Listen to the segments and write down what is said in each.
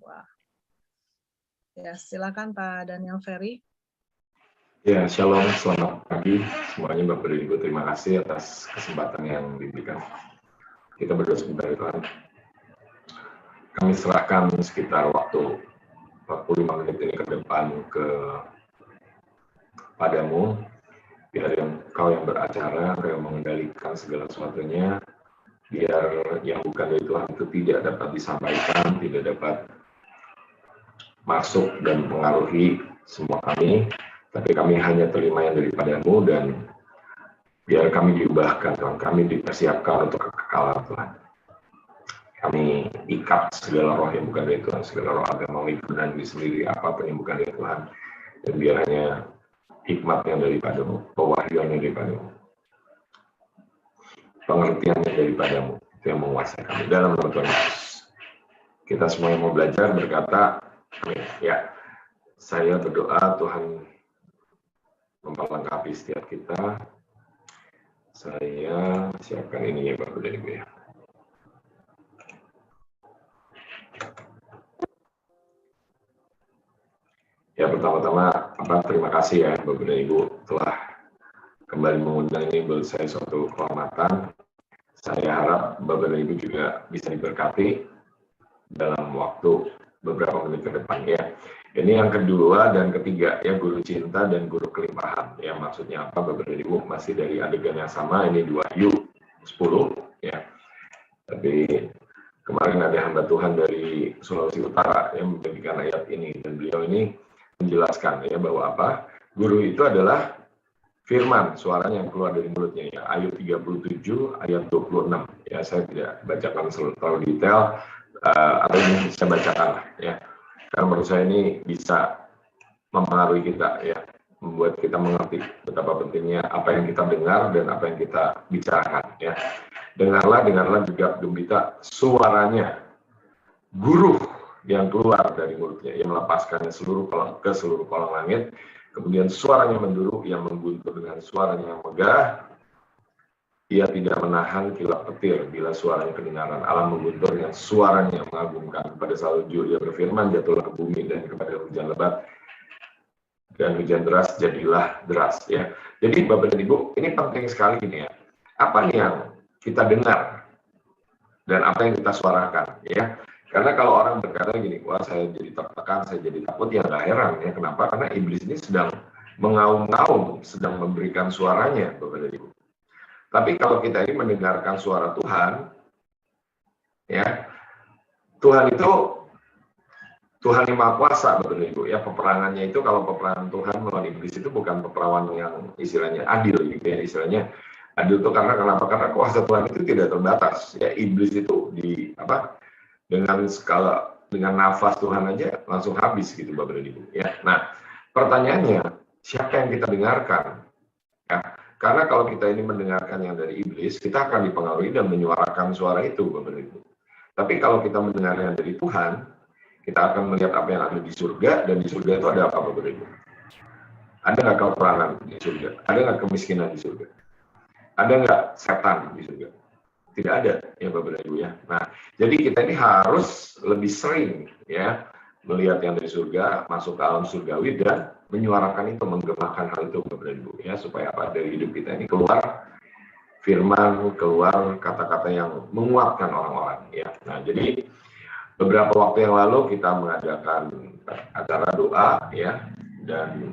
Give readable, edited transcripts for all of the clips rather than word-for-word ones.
Wah. Ya, silakan Pak Daniel Ferry. Ya, shalom, selamat pagi semuanya Bapak dan Ibu. Terima kasih atas kesempatan yang diberikan. Kita berdoa sebentar ya Tuhan. Kami serahkan sekitar waktu 45 menit ini ke depan padamu. Biar Kau yang beracara, Kau yang mengendalikan segala sesuatunya. Biar yang bukan dari Tuhan itu tidak dapat disampaikan, tidak dapat masuk dan mengaruhi semua kami, tapi kami hanya terima yang daripadamu dan biar kami diubahkan Tuhan, kami dipersiapkan untuk kekekalan Tuhan. Kami ikat segala roh yang bukan dari Tuhan, segala roh agama dan sendiri apapun yang bukan dari Tuhan, dan biar hanya hikmat yang daripadamu, pewahyuan yang daripadamu, pengertiannya daripadamu, itu yang menguasai kami dalam nama Tuhan Yesus. Kita semua yang mau belajar berkata, ya, saya berdoa Tuhan memperlengkapi setiap kita. Saya siapkan ini ya Bapak dan Ibu ya. Ya pertama-tama terima kasih ya Bapak dan Ibu telah kembali mengundang ini buat saya suatu kehormatan. Saya harap Bapak dan Ibu juga bisa diberkati dalam waktu beberapa menit ke depan ya. Ini yang kedua dan ketiga ya, guru cinta dan guru kelimpahan. Ya maksudnya apa Bapak dan Ibu? Masih dari adegan yang sama, ini 2 10 ya. Tapi kemarin ada hamba Tuhan dari Sulawesi Utara yang membagikan ayat ini dan beliau ini menjelaskan ya bahwa apa? Guru itu adalah firman, suaranya yang keluar dari mulutnya ya. Ayat 37 ayat 26 ya, saya tidak bacakan terlalu detail. Atau ini saya bacakan ya, karena menurut saya ini bisa mempengaruhi kita ya, membuat kita mengerti betapa pentingnya apa yang kita dengar dan apa yang kita bicarakan ya. Dengarlah juga gembira suaranya guru yang keluar dari mulutnya, yang melepaskannya ke seluruh kolong langit, kemudian suaranya menduru yang mengguntur dengan suaranya yang megah. Ia tidak menahan kilat petir bila suaranya kedengaran. Allah mengguntur yang suaranya mengagumkan. Kepada salju ia berfirman, jatuhlah ke bumi, dan kepada hujan lebat dan hujan deras jadilah deras ya. Jadi Bapak dan Ibu, ini penting sekali ini ya. Apa nih yang kita dengar dan apa yang kita suarakan ya. Karena kalau orang berkata gini, wah saya jadi tertekan, saya jadi takut, ya nggak heran ya. Kenapa? Karena iblis ini sedang mengaum-ngaum, sedang memberikan suaranya Bapak dan Ibu. Tapi kalau kita ini mendengarkan suara Tuhan, ya, Tuhan itu Tuhan yang Maha Kuasa, betul Ibu. Ya, peperangannya itu kalau peperangan Tuhan melawan iblis itu bukan peperangan yang istilahnya adil, gitu ya. Istilahnya adil itu kenapa? Karena kuasa Tuhan itu tidak terbatas. Ya, iblis itu dengan nafas Tuhan aja langsung habis gitu, Bapak dan Ibu. Ya, nah pertanyaannya siapa yang kita dengarkan? Ya. Karena kalau kita ini mendengarkan yang dari iblis, kita akan dipengaruhi dan menyuarakan suara itu, Bapak dan Ibu. Tapi kalau kita mendengar yang dari Tuhan, kita akan melihat apa yang ada di surga, dan di surga itu ada apa, Bapak dan Ibu? Ada nggak kekurangan di surga? Ada nggak kemiskinan di surga? Ada nggak setan di surga? Tidak ada, ya Bapak dan Ibu ya. Nah, jadi kita ini harus lebih sering ya melihat yang dari surga, masuk ke alam surgawi dan menyuarakan itu, menggemakan hal itu Bapak dan Ibu ya, supaya apa dari hidup kita ini keluar firman, keluar kata-kata yang menguatkan orang-orang ya. Nah, jadi beberapa waktu yang lalu kita mengadakan acara doa ya, dan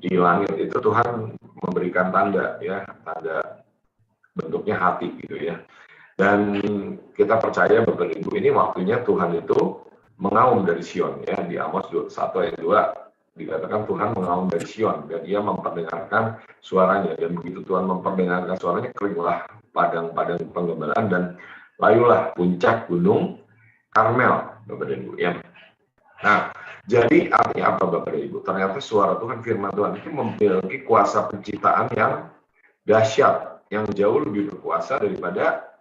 di langit itu Tuhan memberikan tanda ya, tanda bentuknya hati gitu ya. Dan kita percaya Bapak dan Ibu ini waktunya Tuhan itu mengaum dari Sion ya, di Amos 1 ayat 2 dikatakan Tuhan mengaum dari Sion dan ia memperdengarkan suaranya, dan begitu Tuhan memperdengarkan suaranya keringlah padang-padang penggembalaan dan layulah puncak gunung Karmel Bapak dan Ibu ya. Nah, jadi artinya apa Bapak dan Ibu? Ternyata suara Tuhan, firman Tuhan itu memiliki kuasa penciptaan yang dahsyat, yang jauh lebih berkuasa daripada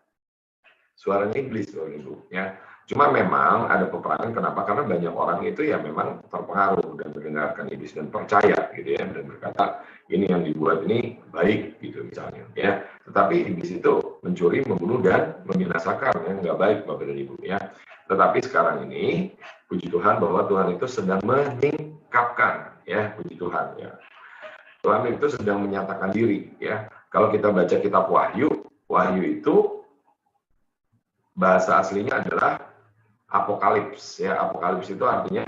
suaranya iblis Bapak dan Ibu ya. Cuma memang ada peperangan, kenapa? Karena banyak orang itu ya memang terpengaruh dan mendengarkan iblis dan percaya gitu ya, dan berkata ini yang dibuat ini baik gitu misalnya ya. Tetapi iblis itu mencuri, membunuh dan membinasakan, yang nggak baik Bapak dan Ibu ya. Tetapi sekarang ini puji Tuhan bahwa Tuhan itu sedang menyingkapkan, ya, puji Tuhan, ya. Tuhan itu sedang menyatakan diri, ya. Kalau kita baca kitab Wahyu, Wahyu itu bahasa aslinya adalah apokalips, ya. Apokalips itu artinya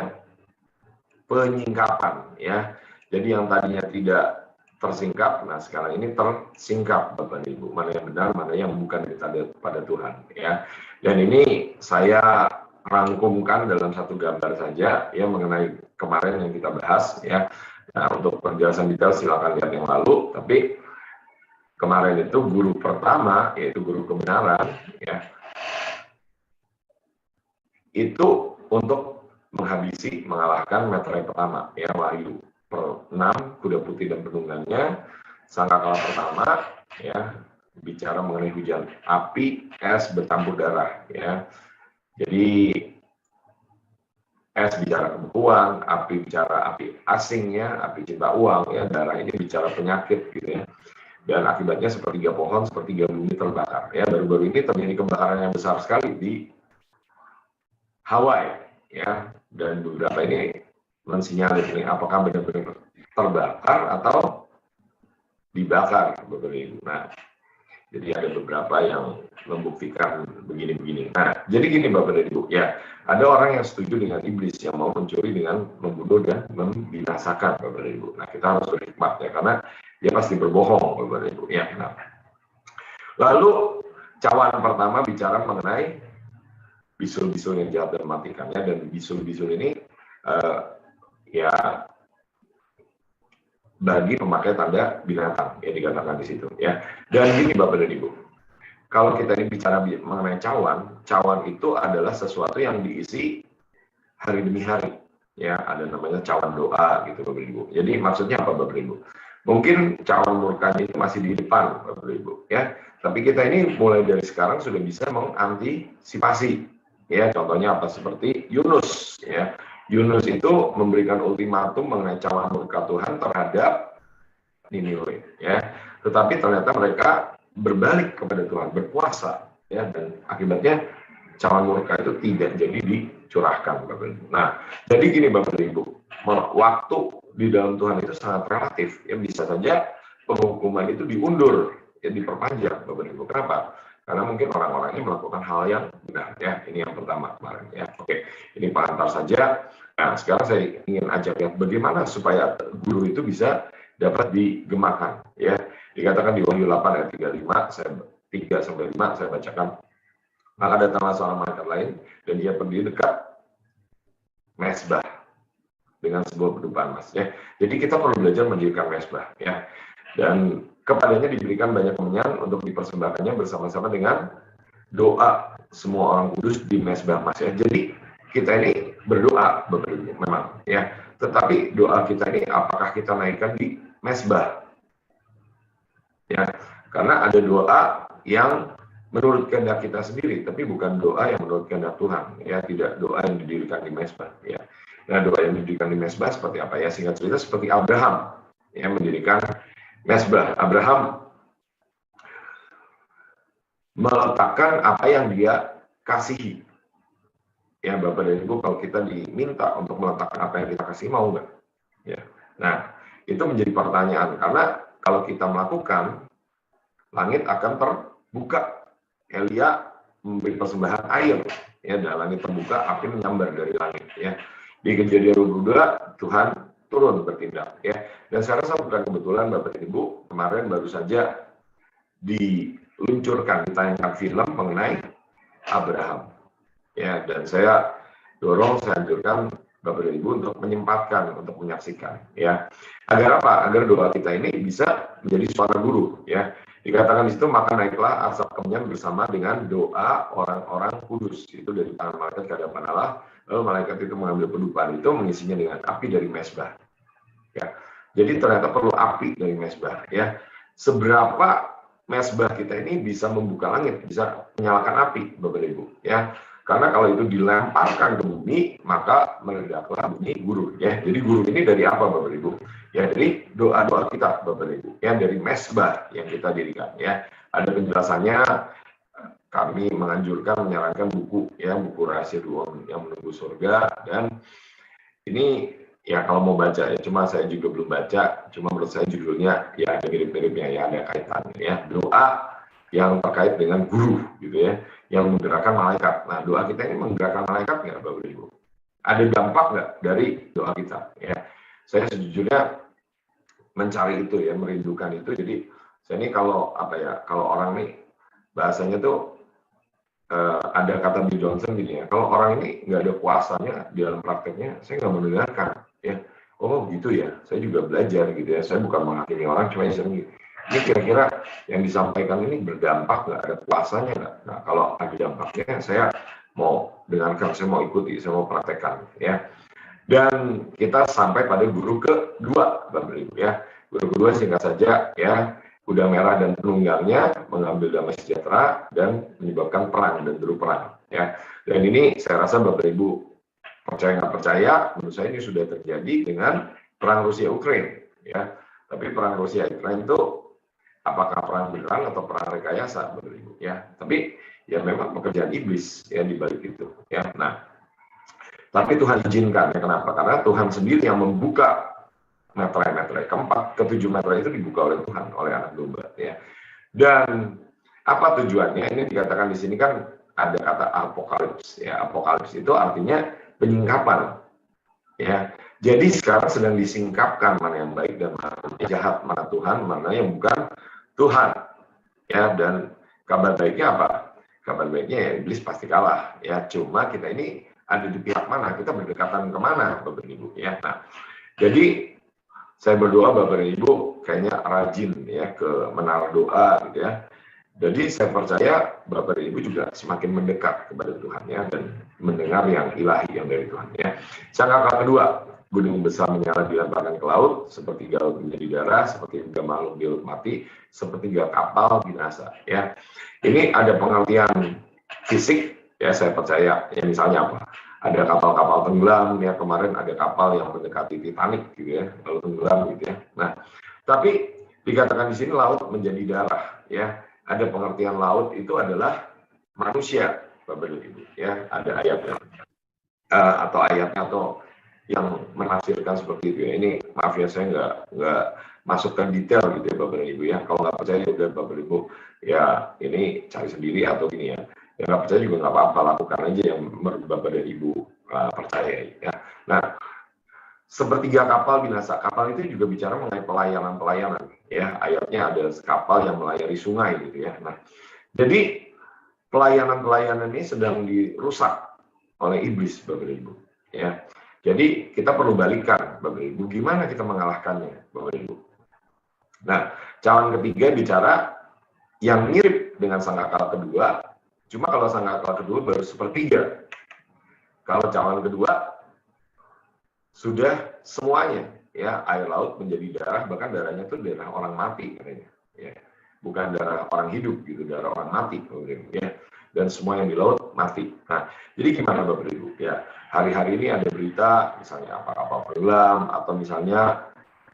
penyingkapan, ya. Jadi yang tadinya tidak tersingkap, nah sekarang ini tersingkap, Bapak dan Ibu. Mana yang benar, mana yang bukan, kita lihat pada Tuhan, ya. Dan ini saya rangkumkan dalam satu gambar saja, ya, mengenai kemarin yang kita bahas, ya. Nah, untuk penjelasan detail silakan lihat yang lalu. Tapi kemarin itu guru pertama, yaitu guru kebenaran, ya, itu untuk menghabisi, mengalahkan meterai pertama, ya, Wahyu 6, kuda putih dan penunggannya, sangkakala pertama, ya, bicara mengenai hujan api, es bercampur darah, ya. Jadi es bicara kebekuan, api bicara api asingnya, api cinta uang, ya, darah ini bicara penyakit, gitu, ya. Dan akibatnya sepertiga pohon, sepertiga bumi terbakar, ya. Baru-baru ini terjadi kebakaran yang besar sekali di Hawaii, ya, dan beberapa ini mensinyalir ini apakah benar-benar terbakar atau dibakar, Bapak Ibu. Nah, jadi ada beberapa yang membuktikan begini-begini. Nah, jadi gini Bapak dan Ibu, ya, ada orang yang setuju dengan iblis yang mau mencuri dengan membunuh dan membinasakan, Bapak dan Ibu. Nah, kita harus berhikmat, ya, karena dia pasti berbohong, Bapak dan Ibu. Ya, nah. Lalu cawan pertama bicara mengenai bisul-bisul yang jahat dan mematikannya, dan bisul-bisul ini ya bagi pemakai tanda binatang, ya, dikatakan di situ, ya. Dan gini Bapak dan Ibu, kalau kita ini bicara mengenai cawan, cawan itu adalah sesuatu yang diisi hari demi hari, ya. Ada namanya cawan doa, gitu Bapak dan Ibu. Jadi maksudnya apa Bapak dan Ibu? Mungkin cawan murka ini masih di depan Bapak dan Ibu, ya. Tapi kita ini mulai dari sekarang sudah bisa mengantisipasi, ya. Contohnya apa? Seperti Yunus, ya. Yunus itu memberikan ultimatum mengenai cawan murka Tuhan terhadap Niniwe, ya. Tetapi ternyata mereka berbalik kepada Tuhan, berpuasa, ya, dan akibatnya cawan murka itu tidak jadi dicurahkan, Bapak Ibu. Nah, jadi gini Bapak Ibu, waktu di dalam Tuhan itu sangat relatif, ya. Bisa saja penghukuman itu diundur, ya, diperpanjang, Bapak Ibu. Kenapa? Karena mungkin orang-orang ini melakukan hal yang benar, ya. Ini yang pertama kemarin, ya. Oke, ini pengantar saja. Nah, sekarang saya ingin ajak lihat bagaimana supaya guru itu bisa dapat digemakan, ya. Dikatakan di Wahyu 8 ayat 3-5, saya bacakan. Maka datanglah seorang malaikat lain dan dia berdiri dekat mezbah dengan sebuah beduk emas, ya. Jadi kita perlu belajar mendirikan mezbah, ya. Dan kepadanya diberikan banyak kemenyan untuk dipersembahkannya bersama-sama dengan doa semua orang kudus di mezbah emas, ya. Jadi kita ini berdoa Bapak Ibu memang, ya. Tetapi doa kita ini apakah kita naikkan di mezbah? Ya, karena ada doa yang menurut kehendak kita sendiri, tapi bukan doa yang menurut kehendak Tuhan, ya. Tidak doa yang didirikan di mezbah, ya. Nah, doa yang didirikan di mezbah seperti apa, ya? Singkat cerita seperti Abraham yang mendirikan mezbah. Abraham meletakkan apa yang dia kasihi. Ya, Bapak dan Ibu, kalau kita diminta untuk meletakkan apa yang kita kasih, mau nggak? Ya. Nah, itu menjadi pertanyaan, karena kalau kita melakukan, langit akan terbuka. Elia memberi persembahan air, ya, dan langit terbuka, api menyambar dari langit, ya. Di Kejadian 22, Tuhan turun bertindak, ya. Dan saya rasa bukan kebetulan Bapak dan Ibu, kemarin baru saja diluncurkan, ditayangkan film mengenai Abraham, ya. Dan saya anjurkan Bapak dan Ibu untuk menyempatkan, untuk menyaksikan, ya. Agar apa? Agar doa kita ini bisa menjadi suara guru, ya. Dikatakan di situ, maka naiklah asap kemenyan bersama dengan doa orang-orang kudus. Itu dari tangan malaikat ke hadapan Allah. Lalu malaikat itu mengambil pedupan itu, mengisinya dengan api dari mezbah. Ya. Jadi ternyata perlu api dari mezbah, ya. Seberapa mezbah kita ini bisa membuka langit, bisa menyalakan api, Bapak Ibu, ya. Karena kalau itu dilemparkan ke bumi, maka meledaklah bunyi guru, ya. Jadi guru ini dari apa, Bapak Ibu? Ya, dari doa-doa kita, Bapak Ibu, ya, dari mezbah yang kita dirikan, ya. Ada penjelasannya kami menganjurkan menyarankan buku Rahasia Ruang yang Menunggu Surga, dan ini ya kalau mau baca ya, cuma saya juga belum baca, cuma menurut saya judulnya ya ada mirip-miripnya ya, ada kaitannya ya, doa yang terkait dengan guru gitu ya, yang menggerakkan malaikat. Nah, doa kita ini menggerakkan malaikat nggak, Bapak Ibu? Ada dampak nggak dari doa kita ya? Saya sejujurnya mencari itu ya, merindukan itu. Jadi saya ini kalau kalau orang nih bahasanya tuh ada kata Bill Johnson gini ya, kalau orang ini nggak ada kuasanya di dalam prakteknya, saya nggak mendengarkan ya. Oh gitu ya, saya juga belajar gitu ya, saya bukan menghakimi orang, cuma sering ini kira-kira yang disampaikan ini berdampak nggak, ada kuasanya nggak? Nah kalau ada dampaknya, saya mau dengarkan, saya mau ikuti, saya mau praktekkan ya. Dan kita sampai pada guru kedua, Bapak Ibu ya. Guru kedua singkat saja ya, kuda merah dan penunggangnya mengambil damai sejahtera dan menyebabkan perang dan deru perang ya. Dan ini saya rasa Bapak Ibu percaya nggak percaya, menurut saya ini sudah terjadi dengan perang Rusia Ukraina ya. Tapi perang Rusia Ukraina itu apakah perang beneran atau perang rekayasa, Bapak Ibu ya. Tapi ya memang pekerjaan iblis ya di balik itu ya. Nah, tapi Tuhan izinkan ya, kenapa? Karena Tuhan sendiri yang membuka meterai keempat, ketujuh meterai itu dibuka oleh Tuhan, oleh anak domba ya. Dan apa tujuannya? Ini dikatakan di sini kan ada kata apokalips ya. Apokalips itu artinya penyingkapan ya. Jadi sekarang sedang disingkapkan mana yang baik dan mana yang jahat, mana Tuhan, mana yang bukan Tuhan ya. Dan kabar baiknya apa? Kabar baiknya ya iblis pasti kalah ya. Cuma kita ini ada di pihak mana, kita berdekatan kemana, Bapak Ibu ya. Nah, jadi saya berdoa Bapak Ibu kayaknya rajin ya ke menara doa gitu ya. Jadi saya percaya Bapak Ibu juga semakin mendekat kepada Tuhan ya, dan mendengar yang ilahi yang dari Tuhan ya. Sangka kedua, gunung besar menyala dilemparkan ke laut, sepertiga laut menjadi darah, sepertiga makhluk di laut mati, sepertiga kapal binasa ya. Ini ada pengertian fisik ya, saya percaya ya. Misalnya apa? Ada kapal-kapal tenggelam ya, kemarin ada kapal yang mendekati Titanic gitu ya, lalu tenggelam gitu ya. Nah, tapi dikatakan di sini laut menjadi darah ya. Ada pengertian laut itu adalah manusia, Bapak Ibu ya. Ada ayatnya atau ayatnya atau yang menafsirkan seperti itu ya. Ini maaf ya, saya nggak masukkan detail gitu ya Bapak Ibu ya. Kalau nggak percaya udah Bapak Ibu ya ini cari sendiri atau gini ya. Yang nggak percaya juga nggak apa-apa, lakukan aja yang menurut Bapak dan Ibu percaya ya. Nah, sepertiga kapal binasa. Kapal itu juga bicara mengenai pelayanan ya. Ayatnya ada kapal yang melayari sungai gitu ya. Nah, jadi pelayanan ini sedang dirusak oleh iblis Bapak Ibu ya. Jadi kita perlu balikan Bapak Ibu, gimana kita mengalahkannya Bapak Ibu. Nah, cawan ketiga bicara yang mirip dengan sangkakala kedua. Cuma kalau sangkakala kedua baru sepertiga. Kalau cawan kedua sudah semuanya ya, air laut menjadi darah, bahkan darahnya itu darah orang mati katanya ya. Bukan darah orang hidup gitu, darah orang mati ya. Dan semua yang di laut mati. Nah, jadi gimana Bapak Ibu ya? Hari-hari ini ada berita misalnya apa-apa tenggelam atau misalnya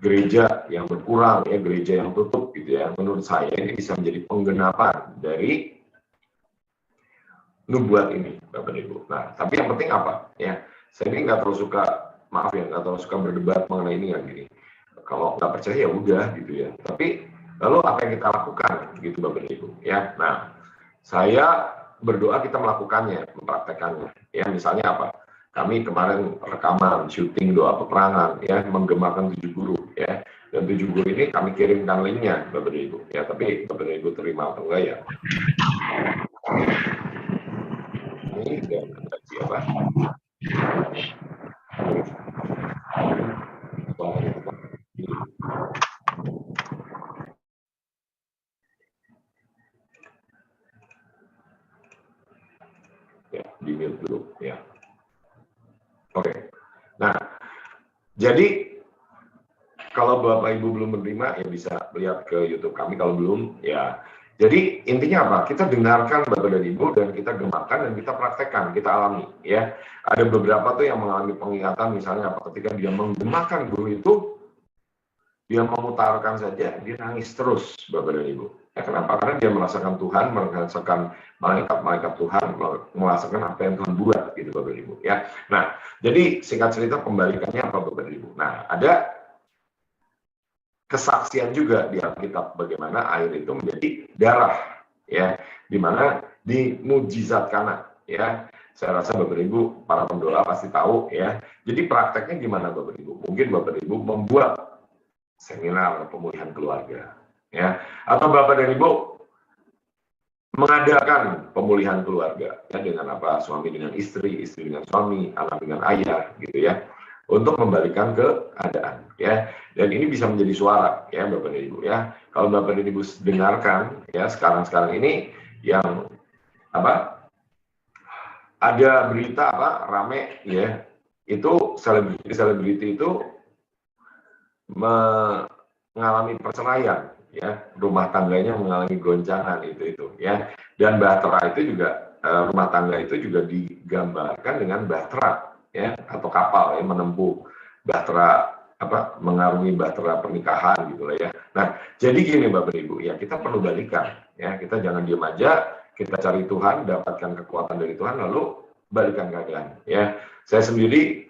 gereja yang berkurang ya, gereja yang tutup gitu ya. Menurut saya ini bisa menjadi penggenapan dari nubuat ini Bapak Ibu. Nah, tapi yang penting apa ya? Saya ini nggak terlalu suka, maaf ya, nggak terlalu suka berdebat mengenai ini kan gini. Kalau nggak percaya ya udah gitu ya. Tapi lalu apa yang kita lakukan gitu Bapak Ibu ya. Nah, saya berdoa kita melakukannya, mempraktekannya. Ya misalnya apa? Kami kemarin rekaman, syuting doa peperangan ya, menggemakan 7 guru ya. Dan 7 guru ini kami kirimkan linknya Bapak Ibu ya. Tapi Bapak Ibu terima atau enggak ya? Ini dan siapa? Ya, di mute dulu ya. Oke. Nah, jadi kalau Bapak Ibu belum menerima ya bisa lihat ke YouTube kami, kalau belum ya. Jadi intinya apa? Kita dengarkan Bapak dan Ibu dan kita gemakan dan kita praktekkan, kita alami ya. Ada beberapa tuh yang mengalami penglihatan misalnya apa, ketika dia menggemakan guru itu dia memutarkan saja, dia nangis terus, Bapak dan Ibu. Ya, kenapa? Karena dia merasakan Tuhan, merasakan malaikat-malaikat Tuhan, merasakan apa yang Tuhan buat, gitu Bapak dan Ibu. Ya, nah, jadi singkat cerita pembalikannya apa Bapak dan Ibu? Nah, ada kesaksian juga di Alkitab bagaimana air itu menjadi darah, ya, di mana di mujizat Kana, ya. Saya rasa Bapak Ibu, para pendoa pasti tahu, ya. Jadi prakteknya gimana Bapak Ibu? Mungkin Bapak Ibu membuat seminar pemulihan keluarga, ya, atau Bapak dan Ibu mengadakan pemulihan keluarga, ya, dengan apa, suami dengan istri, istri dengan suami, anak dengan ayah, gitu ya, untuk membalikan keadaan, ya, dan ini bisa menjadi suara, ya, Bapak dan Ibu, ya. Kalau Bapak dan Ibu dengarkan, ya, sekarang ini yang apa, ada berita apa rame, ya, itu selebriti itu mengalami perceraian, ya, rumah tangganya mengalami goncangan itu, ya, dan bahtera itu juga rumah tangga itu juga digambarkan dengan bahtera, ya, atau kapal yang menempuh bahtera apa, mengarungi bahtera pernikahan gitu lah, ya. Nah, jadi gini Bapak Ibu, ya, kita perlu balikan, ya, kita jangan diam aja, kita cari Tuhan, dapatkan kekuatan dari Tuhan, lalu balikan keadaan, ya. Saya sendiri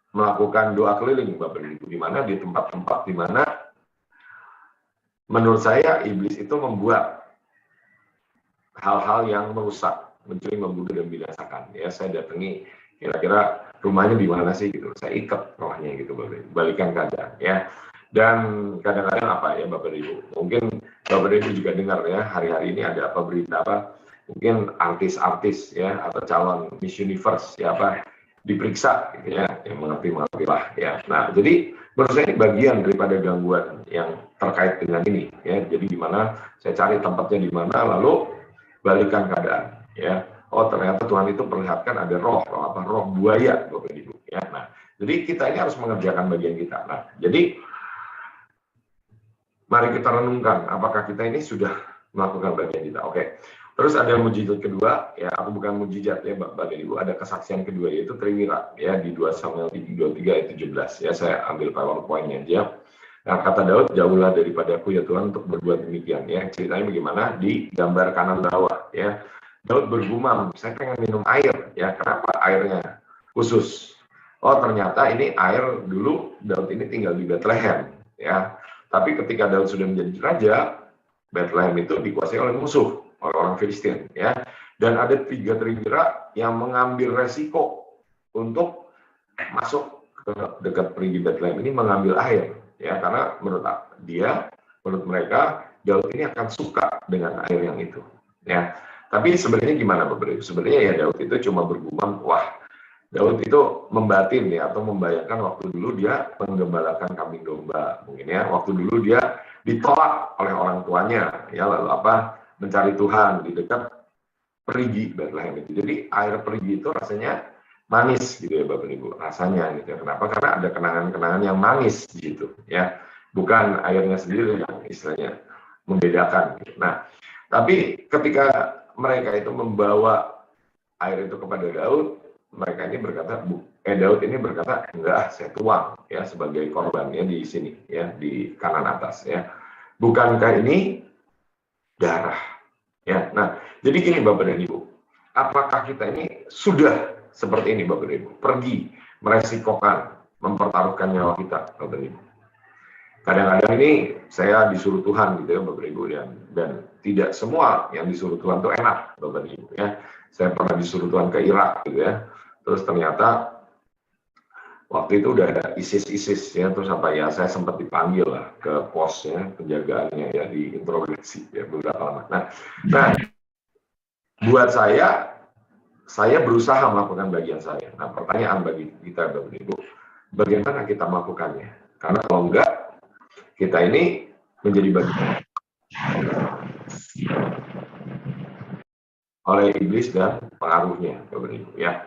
melakukan doa keliling Bapak Ibu, di mana di tempat-tempat di mana menurut saya iblis itu membuat hal-hal yang merusak, mencuri, membunuh dan binasakan. Ya, saya datangi kira-kira rumahnya di mana sih gitu. Saya ikat rohnya gitu Bapak Ibu, balikan keadaan, ya. Dan kadang-kadang apa ya Bapak Ibu, mungkin Bapak Ibu juga dengar ya, hari-hari ini ada apa berita apa, mungkin artis-artis ya atau calon Miss Universe ya apa diperiksa gitu ya, yang mengerti lah ya. Nah, jadi menurut saya ini bagian daripada gangguan yang terkait dengan ini ya. Jadi di mana saya cari tempatnya di mana, lalu balikan keadaan ya. Oh, ternyata Tuhan itu perlihatkan ada roh buaya Bapak Ibu ya. Nah, jadi kita ini harus mengerjakan bagian kita. Nah, jadi mari kita renungkan apakah kita ini sudah melakukan bagian kita. Oke. Terus ada mujizat kedua, ya, aku bukan mujizat ya Bapak dan Ibu, ada kesaksian kedua yaitu Triwira ya di 2 Samuel 23 ayat 17 ya, saya ambil PowerPoint-nya aja. Nah, kata Daud, jauhlah daripada aku ya Tuhan untuk berbuat demikian ya. Ceritanya bagaimana di gambar kanan bawah ya. Daud bergumam, saya pengen minum air ya. Kenapa airnya khusus? Oh, ternyata ini air dulu Daud ini tinggal di Bethlehem ya. Tapi ketika Daud sudah menjadi raja, Bethlehem itu dikuasai oleh musuh, oleh orang Filistin ya. Dan ada 3 Triwira yang mengambil resiko untuk masuk ke dekat perigi Bethlehem ini mengambil air ya, karena menurut mereka Daud ini akan suka dengan air yang itu ya. Tapi sebenarnya gimana Bapak Ibu? Sebenarnya ya Daud itu cuma bergumam, wah, Daud itu membatin ya, atau membayangkan waktu dulu dia menggembalakan kambing domba mungkin ya, waktu dulu dia ditolak oleh orang tuanya ya, lalu apa, mencari Tuhan di dekat perigi Bethlehem itu. Jadi air perigi itu rasanya manis gitu ya Bapak Ibu, rasanya gitu ya. Kenapa? Karena ada kenangan-kenangan yang manis di situ ya, bukan airnya sendiri yang istilahnya membedakan gitu. Nah, tapi ketika mereka itu membawa air itu kepada Daud, mereka ini berkata, Daud ini berkata, enggak, saya tuang ya sebagai korbannya di sini ya, di kanan atas ya. Bukankah ini darah ya. Nah, jadi gini Bapak dan Ibu, apakah kita ini sudah seperti ini Bapak dan Ibu, pergi meresikokan, mempertaruhkan nyawa kita Bapak dan Ibu? Kadang-kadang ini saya disuruh Tuhan gitu ya Bapak Ibu, dan tidak semua yang disuruh Tuhan itu enak Bapak Ibu ya. Saya pernah disuruh Tuhan ke Irak gitu ya. Terus ternyata waktu itu udah ada ISIS ya, terus apa ya, saya sempat dipanggil lah ke pos ya, penjagaannya ya, diinterogasi ya beberapa lama. Nah, buat saya berusaha melakukan bagian saya. Nah, pertanyaan bagi kita Bapak Ibu, bagaimana kita melakukannya? Karena kalau enggak, kita ini menjadi bagian oleh iblis dan pengaruhnya Bapak Ibu ya.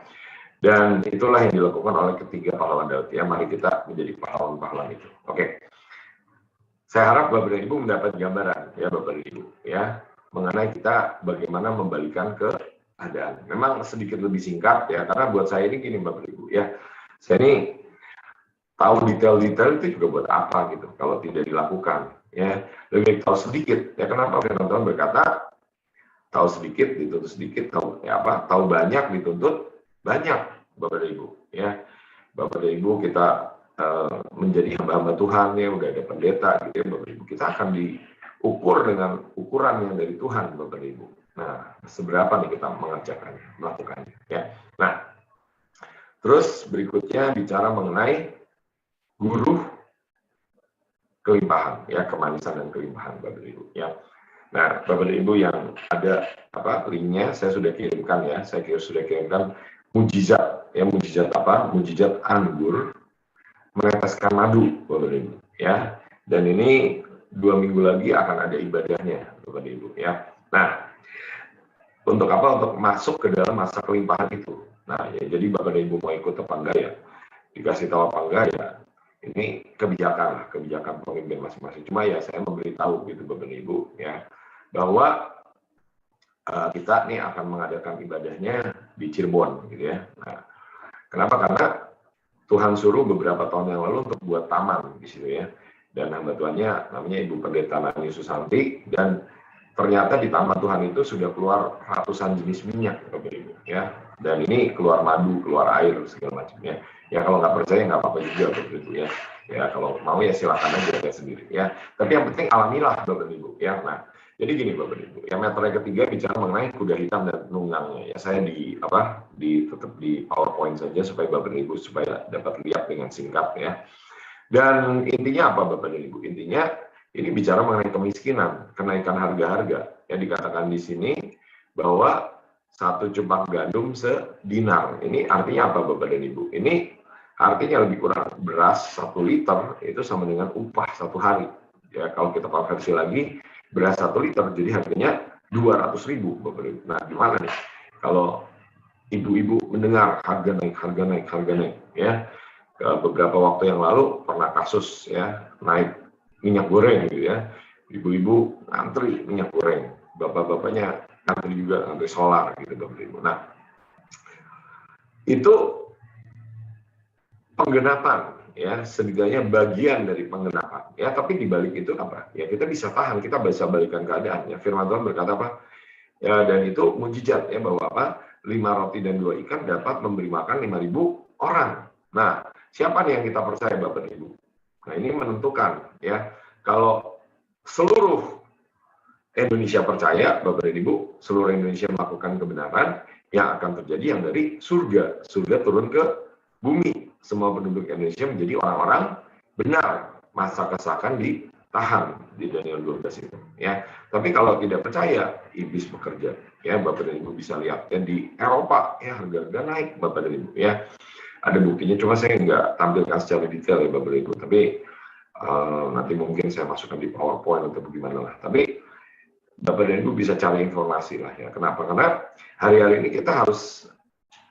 Dan itulah yang dilakukan oleh ketiga pahlawan Daud ya. Mari kita menjadi pahlawan-pahlawan itu. Oke. Saya harap Bapak dan Ibu mendapat gambaran ya Bapak dan Ibu ya, mengenai kita bagaimana membalikan keadaan. Memang sedikit lebih singkat ya, karena buat saya ini gini Bapak dan Ibu ya. Saya ini tahu detail-detail itu juga buat apa gitu kalau tidak dilakukan, ya. Lebih baik tahu sedikit, ya. Kenapa firman Tuhan berkata tahu sedikit dituntut sedikit, tahu banyak dituntut banyak, Bapak dan Ibu, ya. Bapak dan Ibu, kita menjadi hamba-hamba Tuhan, ya, udah ada pendeta gitu ya, Bapak Ibu, kita akan diukur dengan ukuran yang dari Tuhan, Bapak dan Ibu. Nah, seberapa nih kita melakukannya, ya. Nah, terus berikutnya bicara mengenai guru kelimpahan, ya, kemanisan dan kelimpahan, Bapak dan Ibu, ya. Nah, Bapak dan Ibu yang ada linknya saya sudah kirimkan, ya. Saya sudah kirimkan mujizat, ya, mujizat apa? Mujizat anggur meneteskan madu, Bapak dan Ibu, ya. Dan ini 2 minggu lagi akan ada ibadahnya, Bapak dan Ibu, ya. Nah, untuk apa? Untuk masuk ke dalam masa kelimpahan itu. Nah, ya, jadi Bapak dan Ibu mau ikut apa enggak, ya? Dikasih tahu apa enggak, ya? Ini kebijakan pemimpin masing-masing. Cuma ya saya memberitahu gitu Bapak dan Ibu, ya, bahwa kita nih akan mengadakan ibadahnya di Cirebon, gitu ya. Nah, kenapa? Karena Tuhan suruh beberapa tahun yang lalu untuk buat taman di situ, ya. Dan hamba Tuhannya namanya Ibu Pendeta Nani Susanti, dan ternyata di taman Tuhan itu sudah keluar ratusan jenis minyak, Bapak Ibu, ya. Dan ini keluar madu, keluar air, segala macamnya. Ya kalau nggak percaya nggak apa-apa juga, Bapak Ibu, ya. Ya kalau mau ya silakan aja lihat sendiri, ya. Tapi yang penting alamilah, Bapak Ibu, ya. Nah, jadi gini Bapak Ibu, yang meter ketiga bicara mengenai kuda hitam dan penunggangnya. Ya saya tetap di PowerPoint saja supaya Bapak Ibu supaya dapat lihat dengan singkat, ya. Dan intinya apa Bapak dan Ibu? Intinya ini bicara mengenai kemiskinan, kenaikan harga-harga. Yang dikatakan di sini bahwa 1 cupak gandum sedinar. Ini artinya apa Bapak dan Ibu? Ini artinya lebih kurang beras 1 liter itu sama dengan upah 1 hari. Ya kalau kita konversi lagi, beras 1 liter jadi harganya 200.000 Bapak dan Ibu. Nah gimana nih? Kalau ibu-ibu mendengar harga naik, ya. Beberapa waktu yang lalu pernah kasus, ya, naik minyak goreng gitu, ya. Ibu-ibu ngantri minyak goreng, bapak-bapaknya ngantri juga, ngantri solar gitu Bapak Ibu. Nah, itu penggenapan, ya, setidaknya bagian dari penggenapan, ya. Tapi dibalik itu apa? Ya kita bisa tahan, kita bisa balikan keadaan, ya. Firman Tuhan berkata apa? Ya, dan itu mujizat, ya, bahwa apa? 5 roti dan 2 ikan dapat memberi makan 5.000 orang. Nah, siapa nih yang kita percaya Bapak Ibu? Nah, ini menentukan, ya. Kalau seluruh Indonesia percaya, Bapak dan Ibu, seluruh Indonesia melakukan kebenaran, yang akan terjadi yang dari surga. Surga turun ke bumi. Semua penduduk Indonesia menjadi orang-orang benar. Masa kesakan ditahan di Daniel 12 itu, ya. Tapi kalau tidak percaya, iblis bekerja, ya. Bapak dan Ibu bisa lihat, ya, di Eropa, ya, harga-harga naik, Bapak dan Ibu, ya. Ada buktinya, cuma saya nggak tampilkan secara detail, ya, Bapak dan Ibu. Tapi nanti mungkin saya masukkan di PowerPoint atau bagaimana lah. Tapi Bapak dan Ibu bisa cari informasi lah, ya. Kenapa? Karena hari-hari ini kita harus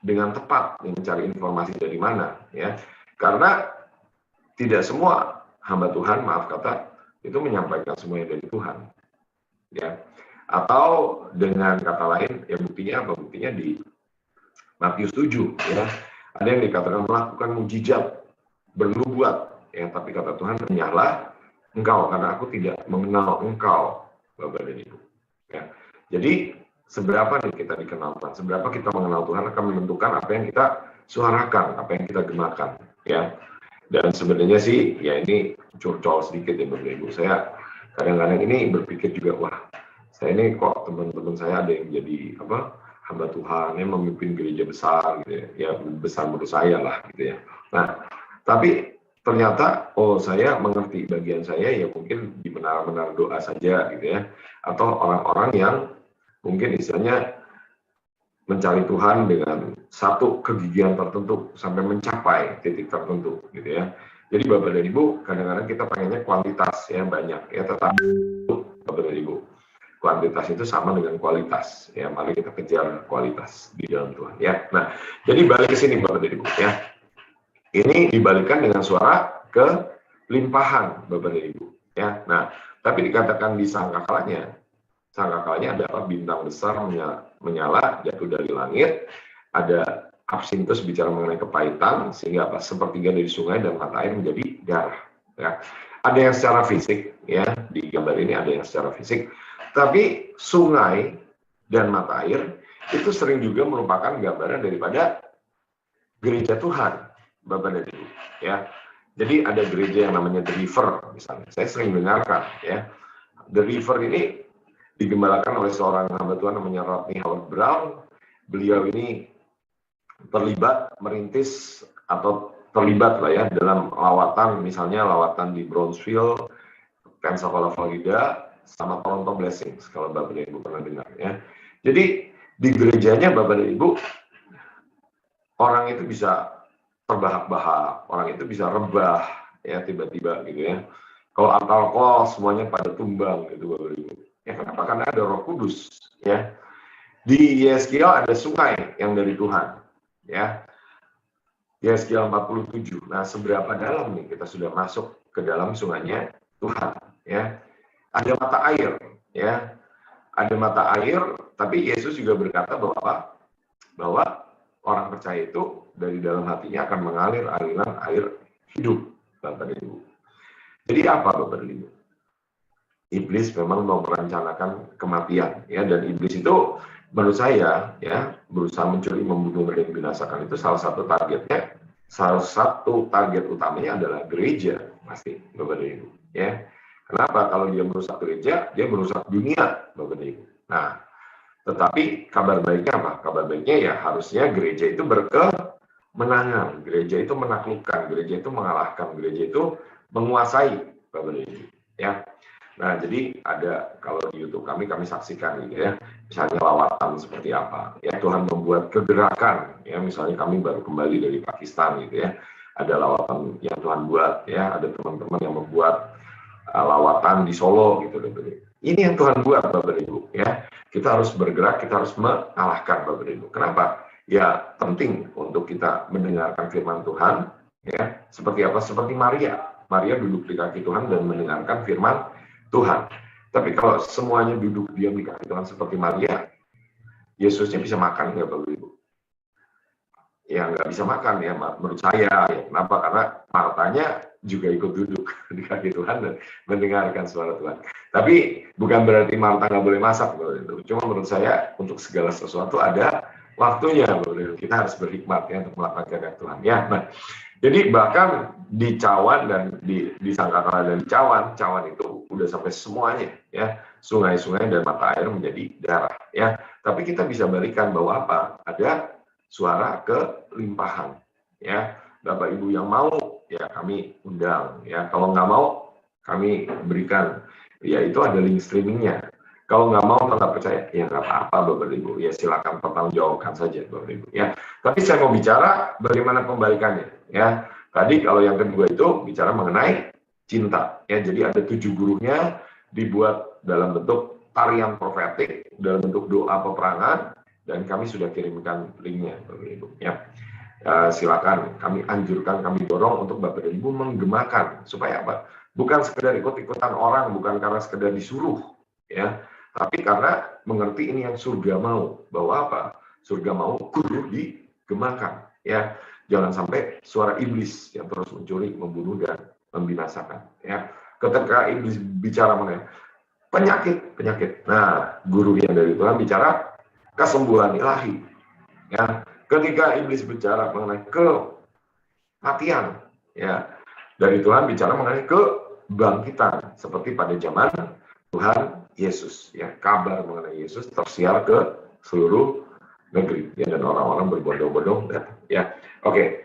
dengan tepat mencari informasi dari mana, ya. Karena tidak semua hamba Tuhan, maaf kata, itu menyampaikan semuanya dari Tuhan, ya. Atau dengan kata lain, ya buktinya apa? Buktinya di Matius 7, ya. Ada yang dikatakan melakukan mujizat, bernubuat, ya, tapi kata Tuhan, menyalah engkau karena aku tidak mengenal engkau, Bapak dan Ibu, ya. Jadi seberapa nih kita dikenal Tuhan, seberapa kita mengenal Tuhan akan menentukan apa yang kita suarakan, apa yang kita gemakan, ya. Dan sebenarnya sih, ya ini curcol sedikit, ya Bapak Ibu. Saya kadang-kadang ini berpikir juga, wah, saya ini kok teman-teman saya ada yang jadi hamba Tuhan, yang memimpin gereja besar, gitu ya. Ya besar menurut saya lah, gitu ya. Nah, tapi ternyata, oh saya mengerti bagian saya ya mungkin di menara-menara doa saja gitu ya. Atau orang-orang yang mungkin istilahnya mencari Tuhan dengan satu kegigihan tertentu sampai mencapai titik tertentu gitu ya. Jadi Bapak dan Ibu, kadang-kadang kita pengennya kuantitas ya banyak ya, tetapi Bapak dan Ibu, kuantitas itu sama dengan kualitas ya. Mari kita kejar kualitas di dalam Tuhan ya. Nah, jadi balik ke sini Bapak dan Ibu ya. Ini dibalikkan dengan suara kelimpahan Bapak dan Ibu ya. Nah, tapi dikatakan di sangkakalanya adalah bintang besar menyala jatuh dari langit, ada Absintus bicara mengenai kepahitan, sehingga apa? Sepertiga dari sungai dan mata air menjadi darah. Ya. Ada yang secara fisik, ya di gambar ini ada yang secara fisik, tapi sungai dan mata air itu sering juga merupakan gambaran daripada gereja Tuhan, Bapak dan Ibu. Ya, jadi ada gereja yang namanya The River, misalnya. Saya sering dengarkan, ya. The River ini digembalakan oleh seorang hamba Tuhan namanya Rodney Howard Brown. Beliau ini terlibat merintis atau terlibat lah ya dalam lawatan, misalnya lawatan di Brownsville, Pensacola, Florida, sama Toronto Blessings kalau Bapak dan Ibu pernah dengar ya. Jadi di gerejanya Bapak dan Ibu, orang itu bisa terbahak-bahak, orang itu bisa rebah ya tiba-tiba gitu ya. Kalau alkohol semuanya pada tumbang gitu Bapak dan Ibu. Ya kenapa? Karena ada Roh Kudus ya. Di Yeskiel ada sungai yang dari Tuhan. Ya, Yeskiel 47. Nah, seberapa dalam nih kita sudah masuk ke dalam sungainya Tuhan? Ya, ada mata air. Ya, ada mata air. Tapi Yesus juga berkata bahwa orang percaya itu dari dalam hatinya akan mengalir aliran air hidup, Bapak dan Ibu. Jadi apa, Bapak dan Ibu? Iblis memang mau merencanakan kematian, ya, dan iblis itu menurut saya ya berusaha mencuri, membunuh, dan membinasakan. Itu salah satu targetnya, salah satu target utamanya adalah gereja, pasti Bapak dan Ibu ya. Kenapa? Kalau dia merusak gereja, dia merusak dunia, Bapak dan Ibu. Nah, tetapi kabar baiknya apa? Kabar baiknya ya harusnya gereja itu berkemenangan, gereja itu menaklukkan, gereja itu mengalahkan, gereja itu menguasai, Bapak dan Ibu ya. Nah, jadi ada kalau di YouTube kami saksikan gitu ya, misalnya lawatan seperti apa. Ya Tuhan membuat kegerakan, ya misalnya kami baru kembali dari Pakistan gitu ya, ada lawatan yang Tuhan buat ya, ada teman-teman yang membuat lawatan di Solo gitu. Ini yang Tuhan buat Bapak Ibu ya. Kita harus bergerak, kita harus mengalahkan Bapak Ibu. Kenapa? Ya penting untuk kita mendengarkan firman Tuhan ya. Seperti apa? Seperti Maria. Maria duduk di kaki Tuhan dan mendengarkan firman Tuhan. Tapi kalau semuanya duduk diam di kaki Tuhan seperti Maria, Yesusnya bisa makan nggak Bapak Ibu? Ya nggak bisa makan ya menurut saya. Ya. Kenapa? Karena Martanya juga ikut duduk di kaki Tuhan dan mendengarkan suara Tuhan. Tapi bukan berarti Marta nggak boleh masak Bapak Ibu. Cuma menurut saya untuk segala sesuatu ada waktunya Bapak Ibu. Kita harus berhikmat ya untuk melakukan kehendak Tuhan. Ya, nah, jadi bahkan di Cawan dan di Sangkakala dan di Cawan itu udah sampai semuanya ya, sungai-sungai dan mata air menjadi darah ya. Tapi kita bisa balikan bahwa apa? Ada suara kelimpahan ya. Bapak Ibu yang mau ya kami undang ya. Kalau nggak mau kami berikan ya itu ada link streamingnya. Kalau nggak mau tetap percaya ya nggak apa-apa Bapak Ibu ya, silakan pertanggungjawabkan saja Bapak Ibu ya. Tapi saya mau bicara bagaimana pembalikannya ya. Tadi kalau yang kedua itu bicara mengenai cinta ya. Jadi ada 7 gurunya dibuat dalam bentuk tarian profetik, dalam bentuk doa peperangan, dan kami sudah kirimkan linknya Bapak Ibu ya. Silakan, kami anjurkan, kami dorong untuk Bapak dan Ibu menggemakan supaya apa? Bukan sekedar ikut-ikutan orang, bukan karena sekedar disuruh ya. Tapi karena mengerti ini yang surga mau, bahwa apa? Surga mau kudu digemakan, ya. Jangan sampai suara iblis yang terus mencuri, membunuh dan membinasakan, ya. Ketika iblis bicara mengenai penyakit. Nah, guru yang dari Tuhan bicara kesembuhan ilahi, ya. Ketika iblis bicara mengenai kematian, ya. Dari Tuhan bicara mengenai kebangkitan, seperti pada zaman Tuhan Yesus ya, kabar mengenai Yesus tersiar ke seluruh negeri ya, dan orang-orang berbondong-bondong datang ya. Oke.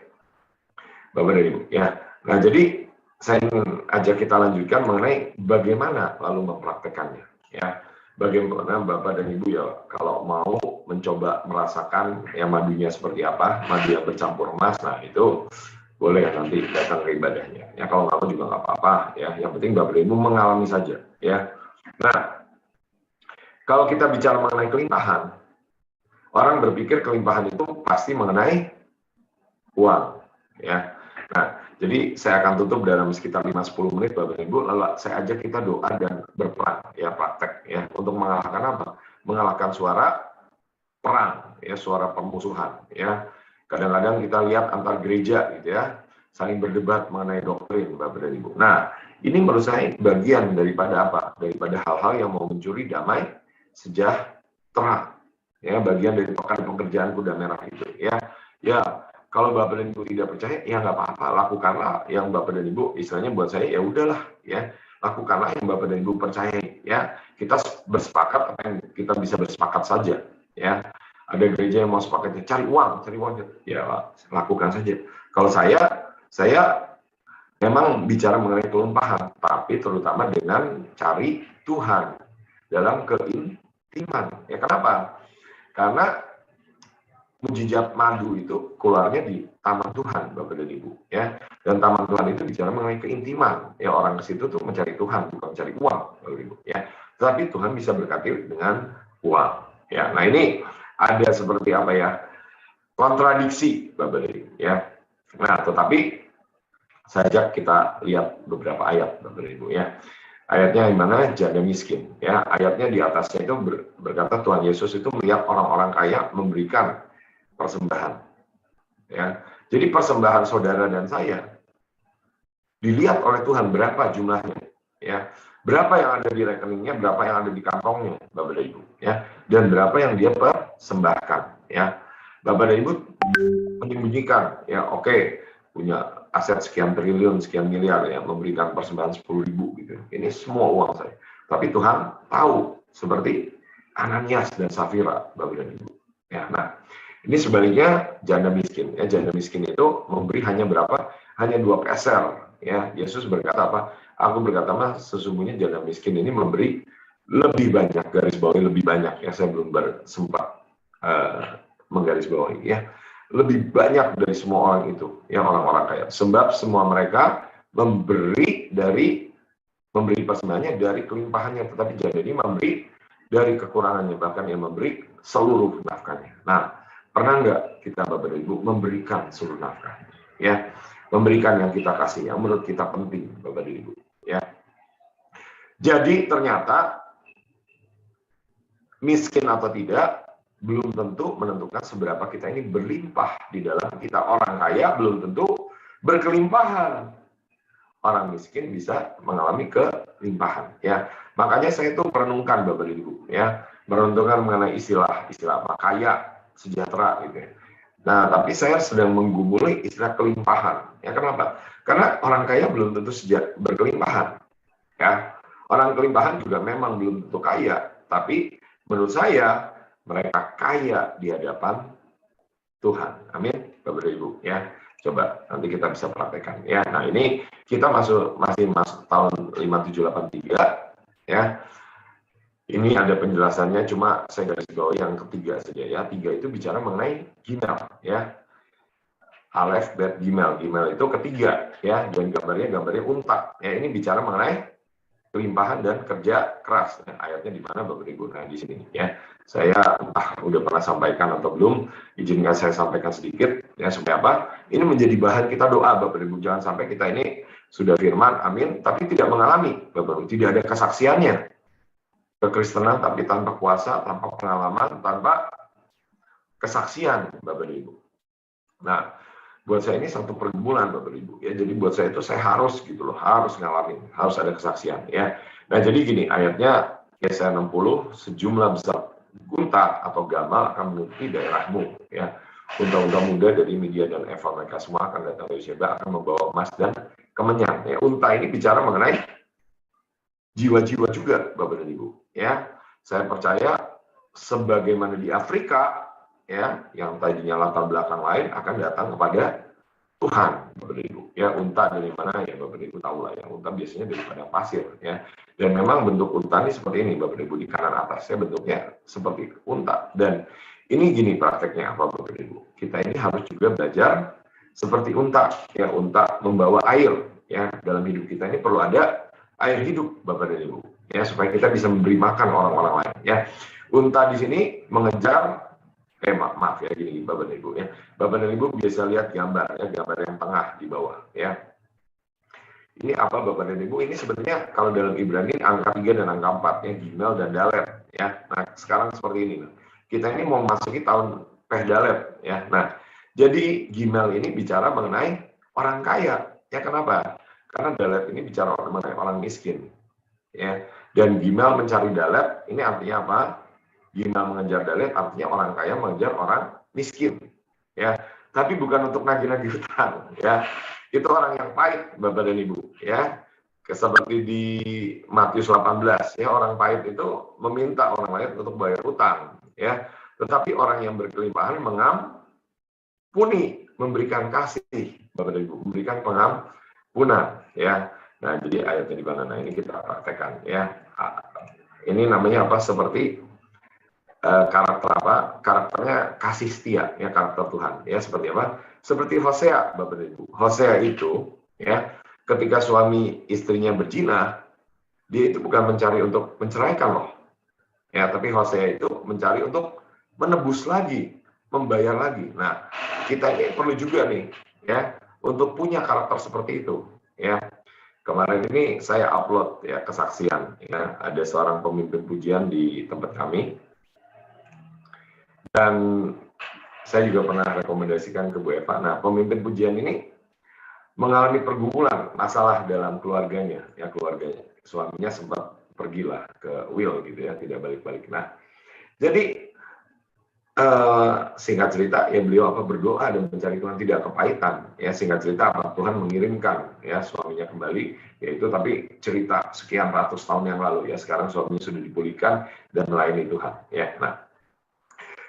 Bapak dan Ibu ya. Nah, jadi saya ingin ajak kita lanjutkan mengenai bagaimana lalu mempraktekannya ya. Bagaimana Bapak dan Ibu ya kalau mau mencoba merasakan ya madunya seperti apa, madu yang bercampur emas, nah itu boleh nanti datang ke ibadahnya ya. Kalau nggak mau juga nggak apa-apa ya, yang penting Bapak dan Ibu mengalami saja ya. Nah, kalau kita bicara mengenai kelimpahan, orang berpikir kelimpahan itu pasti mengenai uang, ya. Nah, jadi saya akan tutup dalam sekitar 5-10 menit, Bapak Ibu, lalu saya ajak kita doa dan berperang, ya, praktek, ya, untuk mengalahkan apa? Mengalahkan suara perang, ya, suara permusuhan, ya. Kadang-kadang kita lihat antar gereja gitu ya, saling berdebat mengenai doktrin, Bapak dan Ibu. Nah, ini menurut saya bagian daripada apa? Daripada hal-hal yang mau mencuri damai sejahtera. Ya, bagian dari pekerjaan kuda merah itu. Ya, kalau Bapak dan Ibu tidak percaya, ya nggak apa-apa, lakukanlah yang Bapak dan Ibu, istilahnya buat saya, ya udahlah, ya, lakukanlah yang Bapak dan Ibu percayai, ya. Kita bersepakat apa yang kita bisa bersepakat saja, ya. Ada gereja yang mau sepakatnya cari uang, ya lakukan saja. Kalau saya memang bicara mengenai kelimpahan, tapi terutama dengan cari Tuhan dalam keintiman. Ya kenapa? Karena mujizat madu itu keluarnya di taman Tuhan, Bapak dan Ibu, ya. Dan taman Tuhan itu bicara mengenai keintiman. Ya orang ke situ tuh mencari Tuhan, bukan mencari uang, Bapak dan Ibu, ya. Tetapi Tuhan bisa berkati dengan uang. Ya, nah ini ada seperti apa ya? Kontradiksi, Bapak dan Ibu, ya. Nah, tetapi saya ajak kita lihat beberapa ayat, Bapak dan Ibu, ya. Ayatnya di mana? Janda miskin, ya. Ayatnya di atasnya itu berkata Tuhan Yesus itu melihat orang-orang kaya memberikan persembahan, ya. Jadi persembahan saudara dan saya dilihat oleh Tuhan berapa jumlahnya, ya. Berapa yang ada di rekeningnya, berapa yang ada di kantongnya, Bapak dan Ibu, ya. Dan berapa yang dia persembahkan, ya. Bapak dan Ibu menyembunyikan, ya, oke, punya aset sekian triliun, sekian miliar, ya, memberikan persembahan 10.000 gitu. Ini semua uang saya. Tapi Tuhan tahu, seperti Ananias dan Safira, Bapak dan Ibu. Ya, nah, ini sebaliknya janda miskin. Ya, janda miskin itu memberi hanya berapa? Hanya 2 peser. Ya, Yesus berkata apa? Aku berkata, mas, sesungguhnya janda miskin ini memberi lebih banyak, garis bawahi lebih banyak. Ya, saya belum sempat menggarisbawahi, ya. Lebih banyak dari semua orang itu, ya, orang-orang kaya. Sebab semua mereka memberi persembahannya dari kelimpahannya, tetapi janda ini memberi dari kekurangannya, bahkan yang memberi seluruh nafkahnya. Nah, pernah nggak kita, Bapak dan Ibu, memberikan seluruh nafkah? Ya, memberikan yang kita kasih, yang menurut kita penting, Bapak dan Ibu. Ya, jadi ternyata miskin atau tidak belum tentu menentukan seberapa kita ini berlimpah di dalam kita. Orang kaya belum tentu berkelimpahan. Orang miskin bisa mengalami kelimpahan, ya. Makanya saya tuh merenungkan, Bapak dan Ibu, ya, merenungkan mengenai istilah apa, kaya, sejahtera gitu ya. Nah, tapi saya sedang menggumuli istilah kelimpahan. Ya, kenapa? Karena orang kaya belum tentu berkelimpahan, ya. Orang kelimpahan juga memang belum tentu kaya, tapi menurut saya mereka kaya di hadapan Tuhan. Amin, Bapak dan Ibu, ya. Coba nanti kita bisa praktekkan, ya. Nah, ini kita masih masuk tahun 5783, ya. Ini ada penjelasannya, cuma saya garis bawahi yang ketiga saja, ya. 3 itu bicara mengenai Gimel, ya. Aleph, Bet, Gimel. Gimel itu ketiga, ya. Dan gambarnya unta. Ya, ini bicara mengenai kelimpahan dan kerja keras. Nah, ayatnya di mana, Bapak Ibu? Nah, di sini, ya. Saya entah udah pernah sampaikan atau belum, izinkan saya sampaikan sedikit, ya, supaya apa? Ini menjadi bahan kita doa, Bapak Ibu. Jangan sampai kita ini sudah firman, amin, tapi tidak mengalami, Bapak Ibu. Tidak ada kesaksiannya. Kekristenan tapi tanpa kuasa, tanpa pengalaman, tanpa kesaksian, Bapak Ibu. Nah, buat saya ini satu pergumulan, Bapak Ibu, ya. Jadi buat saya itu saya harus gitu loh, harus ngalamin, harus ada kesaksian, ya. Nah, jadi gini, ayatnya Yesaya 60, sejumlah besar unta atau gamal akan menutupi daerahmu, ya. Unta-unta muda dari Media dan Eva, mereka semua akan datang dari Sheba, akan membawa emas dan kemenyan. Ya, unta ini bicara mengenai jiwa-jiwa juga, Bapak dan Ibu, ya. Saya percaya sebagaimana di Afrika, ya, yang tadinya latar belakang lain akan datang kepada Tuhan, Bapak dan Ibu. Ya, unta dari mana, ya, Bapak dan Ibu tahu lah, ya. Unta biasanya dari padang pasir, ya. Dan memang bentuk unta ini seperti ini, Bapak dan Ibu. Di kanan atasnya bentuknya seperti unta. Dan ini gini prakteknya apa, Bapak dan Ibu? Kita ini harus juga belajar seperti unta, ya. Unta membawa air, ya. Dalam hidup kita ini perlu ada air hidup, Bapak dan Ibu, ya, supaya kita bisa memberi makan orang-orang lain, ya. Unta di sini mengejar, maaf ya, gini, Bapak dan Ibu, ya. Bapak dan Ibu biasa lihat gambar, ya, gambar yang tengah di bawah, ya. Ini apa, Bapak dan Ibu? Ini sebenarnya kalau dalam Ibrani angka 3 dan angka 4, ya, Gimel dan Dalet, ya. Nah, sekarang seperti ini. Kita ini mau masuki tahun Peh Dalet, ya. Nah, Jadi Gimel ini bicara mengenai orang kaya. Ya kenapa? Karena Dalet ini bicara mengenai orang miskin. Ya. Dan Gimel mencari Dalet, ini artinya apa? Gimel mengejar Dalet artinya orang kaya mengejar orang miskin. Ya. Tapi bukan untuk nagih-nagih hutang. Ya. Itu orang yang pahit, Bapak dan Ibu. Ya. Seperti di Matius 18, ya, orang pahit itu meminta orang lain untuk bayar hutang. Ya. Tetapi orang yang berkelimpahan mengampuni, memberikan kasih, Bapak dan Ibu, memberikan pengampunan, ya. Nah, jadi ayatnya di mana? Nah, ini kita praktekkan, ya. Ini namanya apa? Seperti karakter apa? Karakternya kasih setia, ya, karakter Tuhan, ya. Seperti apa? Seperti Hosea, Bapak dan Ibu. Hosea itu, ya, ketika suami istrinya berzina, dia itu bukan mencari untuk menceraikan loh, ya, tapi Hosea itu mencari untuk menebus lagi, membayar lagi. Nah, kita ini perlu juga nih, ya, untuk punya karakter seperti itu, ya. Kemarin ini saya upload, ya, kesaksian, ya, ada seorang pemimpin pujian di tempat kami, dan saya juga pernah rekomendasikan ke Bu Eva. Nah, pemimpin pujian ini mengalami pergumulan, masalah dalam keluarganya, ya, keluarganya. Suaminya sempat pergilah ke Will, gitu ya, tidak balik-balik. Nah, jadi singkat cerita, ya, beliau berdoa dan mencari Tuhan, tidak kepahitan, ya. Singkat cerita Tuhan mengirimkan, ya, suaminya kembali, yaitu tapi cerita sekian ratus tahun yang lalu, ya. Sekarang suaminya sudah dipulihkan dan melayani Tuhan, ya. Nah,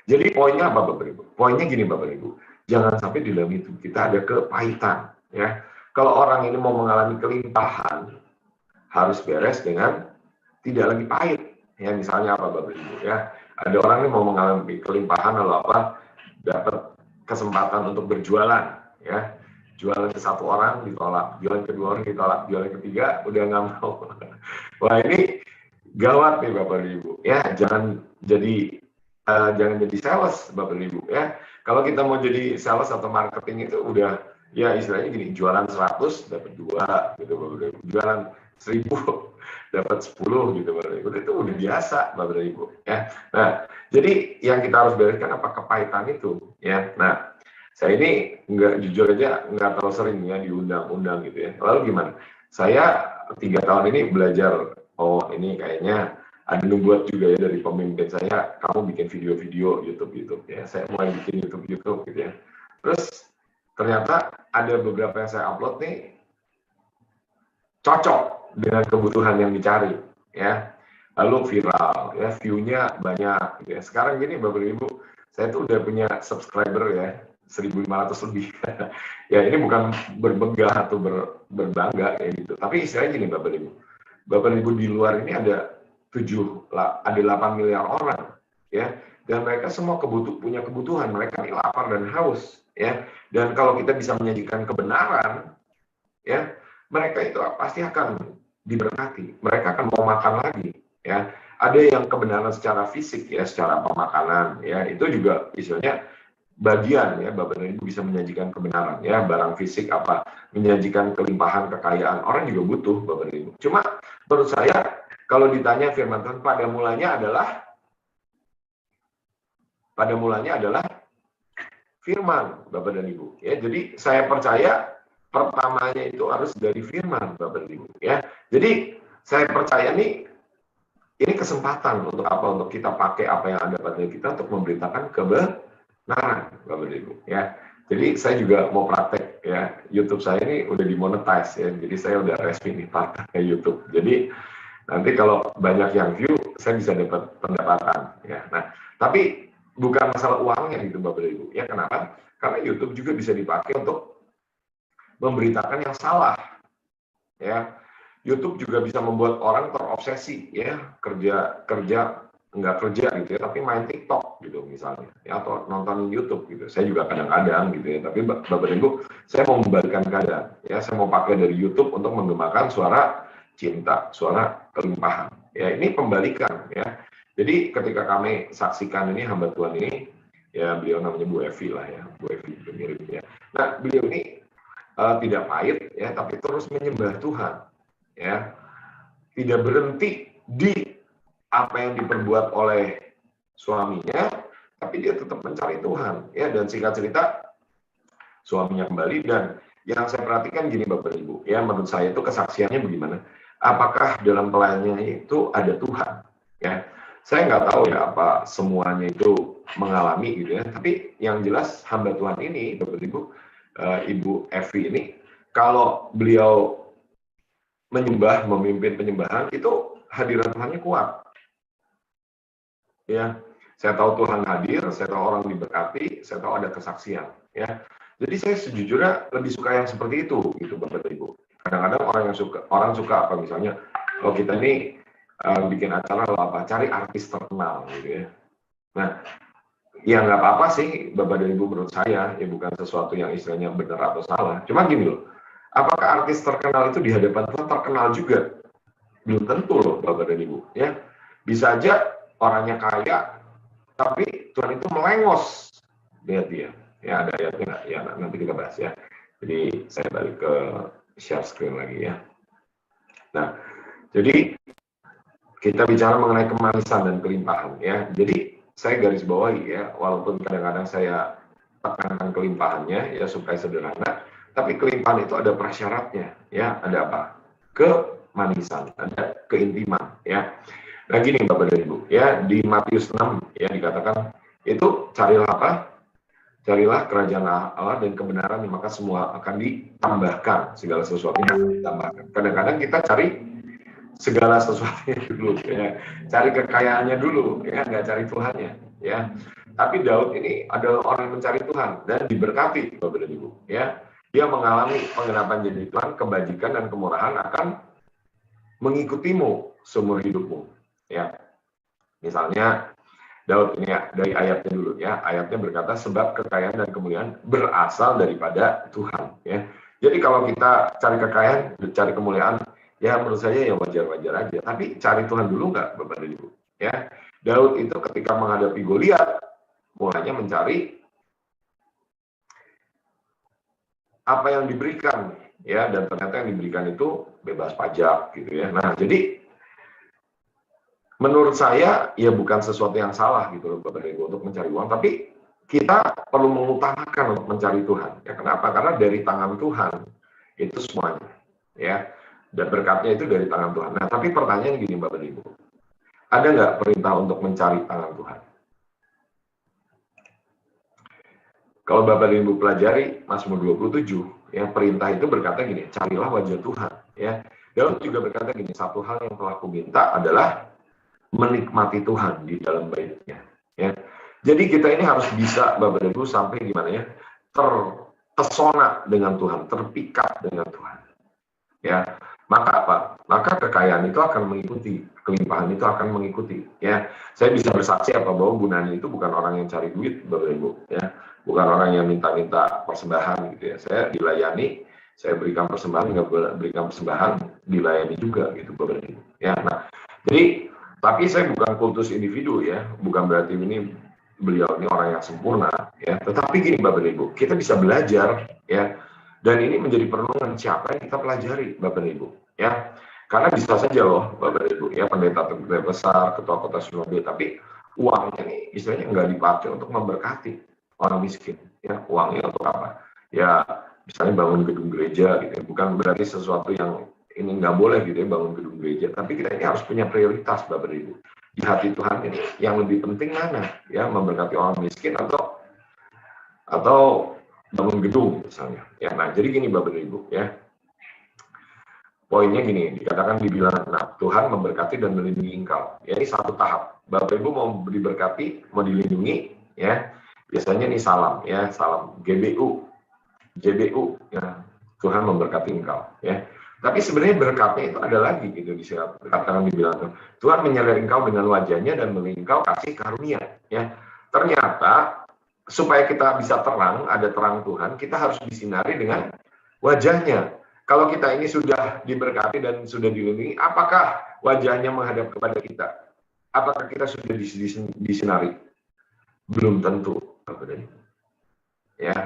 jadi poinnya apa, Bapak Ibu? Poinnya gini, Bapak Ibu, jangan sampai di dalam itu kita ada kepahitan, ya. Kalau orang ini mau mengalami kelimpahan, harus beres dengan tidak lagi pahit, ya. Misalnya apa, Bapak Ibu, ya, ada orang yang mau mengalami kelimpahan, lalu apa, dapat kesempatan untuk berjualan, ya, jualan ke satu orang ditolak, jualan kedua orang ditolak, jualan ketiga udah nggak mau. Wah, ini gawat nih, Bapak Ibu, ya. Jangan jadi sales, Bapak Ibu, ya. Kalau kita mau jadi sales atau marketing itu udah, ya, istilahnya gini, jualan 100 dapat 2, gitu, Bapak Ibu. Jualan 1000 dapat 10, gitu, Bapak Ibu. Itu udah biasa, Bapak Ibu, ya. Nah, jadi yang kita harus bereskan apa? Kepahitan itu, ya. Nah, saya ini jujur aja nggak terlalu sering, ya, diundang-undang, gitu, ya. Lalu gimana? Saya 3 tahun ini belajar, oh, ini kayaknya ada nubuat juga, ya, dari pemimpin saya, kamu bikin video-video YouTube, ya. Saya mulai bikin YouTube, gitu, ya. Terus ternyata ada beberapa yang saya upload nih cocok dengan kebutuhan yang dicari, ya. Lalu viral, ya, view-nya banyak, gitu, ya. Sekarang gini, Bapak Ibu, saya tuh udah punya subscriber, ya, 1.500 lebih. Ya, ini bukan bermegah atau berbangga, ya, gitu. Tapi istilahnya gini, Bapak Ibu. Bapak Ibu, di luar ini ada 8 miliar orang, ya. Dan mereka semua punya kebutuhan, mereka ini lapar dan haus, ya. Dan kalau kita bisa menyajikan kebenaran, ya, mereka itu pasti akan diberkati. Mereka akan mau makan lagi, ya. Ada yang kebenaran secara fisik, ya, secara pemakanan, ya, itu juga istilahnya bagian, ya, Bapak dan Ibu bisa menyajikan kebenaran, ya, barang fisik apa, menyajikan kelimpahan kekayaan, orang juga butuh, Bapak dan Ibu. Cuma menurut saya kalau ditanya firman Tuhan, pada mulanya adalah firman, Bapak dan Ibu, ya. Jadi saya percaya pertamanya itu harus dari firman, Bapak dan Ibu, ya. Jadi saya percaya nih, ini kesempatan untuk apa? Untuk kita pakai apa yang ada pada kita untuk memberitakan kebenaran, Bapak dan Ibu, ya. Jadi saya juga mau praktek, ya. YouTube saya ini udah dimonetize, ya. Jadi saya udah resmi nih pakai YouTube. Jadi nanti kalau banyak yang view, saya bisa dapat pendapatan, ya. Nah, tapi bukan masalah uangnya gitu, Bapak dan Ibu, ya. Kenapa? Karena YouTube juga bisa dipakai untuk memberitakan yang salah, ya. YouTube juga bisa membuat orang terobsesi, ya, kerja nggak kerja, gitu, ya, tapi main TikTok, gitu, misalnya, ya, atau nonton YouTube, gitu. Saya juga kadang-kadang, gitu, ya, tapi Bapak Ibu, saya mau membalikkan keadaan, ya. Saya mau pakai dari YouTube untuk menggemakan suara cinta, suara kelimpahan, ya. Ini pembalikan, ya. Jadi ketika kami saksikan ini hamba Tuhan ini, ya, beliau namanya Bu Evi lah, ya, Bu Evi mirip, ya. Nah, beliau ini tidak pahit, ya, tapi terus menyembah Tuhan, ya. Tidak berhenti di apa yang diperbuat oleh suaminya, tapi dia tetap mencari Tuhan, ya. Dan singkat cerita, suaminya kembali. Dan yang saya perhatikan gini Bapak Ibu, ya menurut saya itu kesaksiannya bagaimana? Apakah dalam pelayanannya itu ada Tuhan? Ya, saya nggak tahu ya apa semuanya itu mengalami gitu ya. Tapi yang jelas hamba Tuhan ini, Bapak Ibu, Ibu Evi ini, kalau beliau menyembah, memimpin penyembahan itu hadirat Tuhannya kuat. Ya, saya tahu Tuhan hadir, saya tahu orang diberkati, saya tahu ada kesaksian. Ya, jadi saya sejujurnya lebih suka yang seperti itu, gitu Bapak Ibu. Kadang-kadang orang suka apa misalnya, kalau kita ini bikin acara apa, cari artis terkenal, gitu ya. Nah, ya nggak apa-apa sih Bapak dan Ibu menurut saya, ya bukan sesuatu yang istilahnya benar atau salah. Cuma gini loh, apakah artis terkenal itu di hadapan Tuhan terkenal juga? Belum tentu loh Bapak dan Ibu. Ya, bisa aja orangnya kaya, tapi Tuhan itu melengos. Lihat dia. Ya ada ayatnya nggak? Ya nanti kita bahas ya. Jadi saya balik ke share screen lagi ya. Nah, jadi kita bicara mengenai kemanisan dan kelimpahan ya. Jadi saya garis bawahi ya, walaupun kadang-kadang saya tekankan kelimpahannya ya supaya sederhana, tapi kelimpahan itu ada prasyaratnya ya. Ada apa? Kemanisan, ada keintiman ya. Nah gini Bapak dan Ibu ya, di Matius 6 ya dikatakan itu carilah apa? Carilah kerajaan Allah dan kebenaran, maka semua akan ditambahkan, segala sesuatu yang akan ditambahkan. Kadang-kadang kita cari segala sesuatunya dulu ya, cari kekayaannya dulu ya, nggak cari Tuhannya ya. Tapi Daud ini adalah orang yang mencari Tuhan dan diberkati Bapak dan Ibu ya. Dia mengalami penggenapan jadi Tuhan, kebajikan dan kemurahan akan mengikutimu seumur hidupmu ya. Misalnya Daud ini ya, dari ayatnya dulu ya. Ayatnya berkata sebab kekayaan dan kemuliaan berasal daripada Tuhan ya. Jadi kalau kita cari kekayaan, cari kemuliaan, ya menurut saya ya wajar-wajar aja. Tapi cari Tuhan dulu nggak Bapak dan Ibu ya. Daud itu ketika menghadapi Goliat mulanya mencari apa yang diberikan ya, dan ternyata yang diberikan itu bebas pajak gitu ya. Nah jadi menurut saya ya bukan sesuatu yang salah gitu loh Bapak dan Ibu untuk mencari uang, tapi kita perlu mengutamakan untuk mencari Tuhan ya. Kenapa? Karena dari tangan Tuhan itu semuanya ya, dan berkatnya itu dari tangan Tuhan. Nah tapi pertanyaan gini Bapak dan Ibu, ada nggak perintah untuk mencari tangan Tuhan? Kalau Bapak dan Ibu pelajari Mazmur 27 ya, perintah itu berkata gini, carilah wajah Tuhan ya. Daud juga berkata gini, satu hal yang telah kuminta adalah menikmati Tuhan di dalam baitnya ya. Jadi kita ini harus bisa Bapak dan Ibu sampai gimana ya, terpesona dengan Tuhan, terpikat dengan Tuhan ya. Maka apa? Maka kekayaan itu akan mengikuti, kelimpahan itu akan mengikuti ya. Saya bisa bersaksi apa bahwa Bu Nani itu bukan orang yang cari duit Bapak dan Ibu ya, bukan orang yang minta-minta persembahan gitu ya. Saya dilayani, saya berikan persembahan, nggak berikan persembahan, dilayani juga gitu Bapak dan Ibu ya. Nah jadi tapi saya bukan kultus individu ya, bukan berarti ini beliau ini orang yang sempurna ya. Tetapi gini Bapak dan Ibu, kita bisa belajar ya, dan ini menjadi perenungan siapa yang kita pelajari Bapak dan Ibu ya. Karena bisa saja loh Bapak dan Ibu ya, pendeta besar, ketua kota Surabaya, tapi uangnya ini istilahnya nggak dipakai untuk memberkati orang miskin ya. Uangnya untuk apa? Ya misalnya bangun gedung gereja gitu, bukan berarti sesuatu yang ini nggak boleh gitu ya, bangun gedung gereja, tapi kita ini harus punya prioritas Bapak Ibu. Di hati Tuhan ini yang lebih penting mana ya, memberkati orang miskin atau bangun gedung misalnya ya. Nah jadi gini Bapak Ibu ya, poinnya gini, dikatakan dibilang nah Tuhan memberkati dan melindungi engkau ya. Ini satu tahap. Bapak Ibu mau diberkati, mau dilindungi ya, biasanya nih salam ya, salam GBU ya, Tuhan memberkati engkau ya. Tapi sebenarnya berkatnya itu ada lagi gitu, dikatakan dibilang Tuhan menyertai engkau dengan wajahnya dan memberi engkau kasih karunia ya. Ternyata supaya kita bisa terang, ada terang Tuhan, kita harus disinari dengan wajahnya. Kalau kita ini sudah diberkati dan sudah dilindungi, apakah wajahnya menghadap kepada kita? Apakah kita sudah disinari? Belum tentu, ya.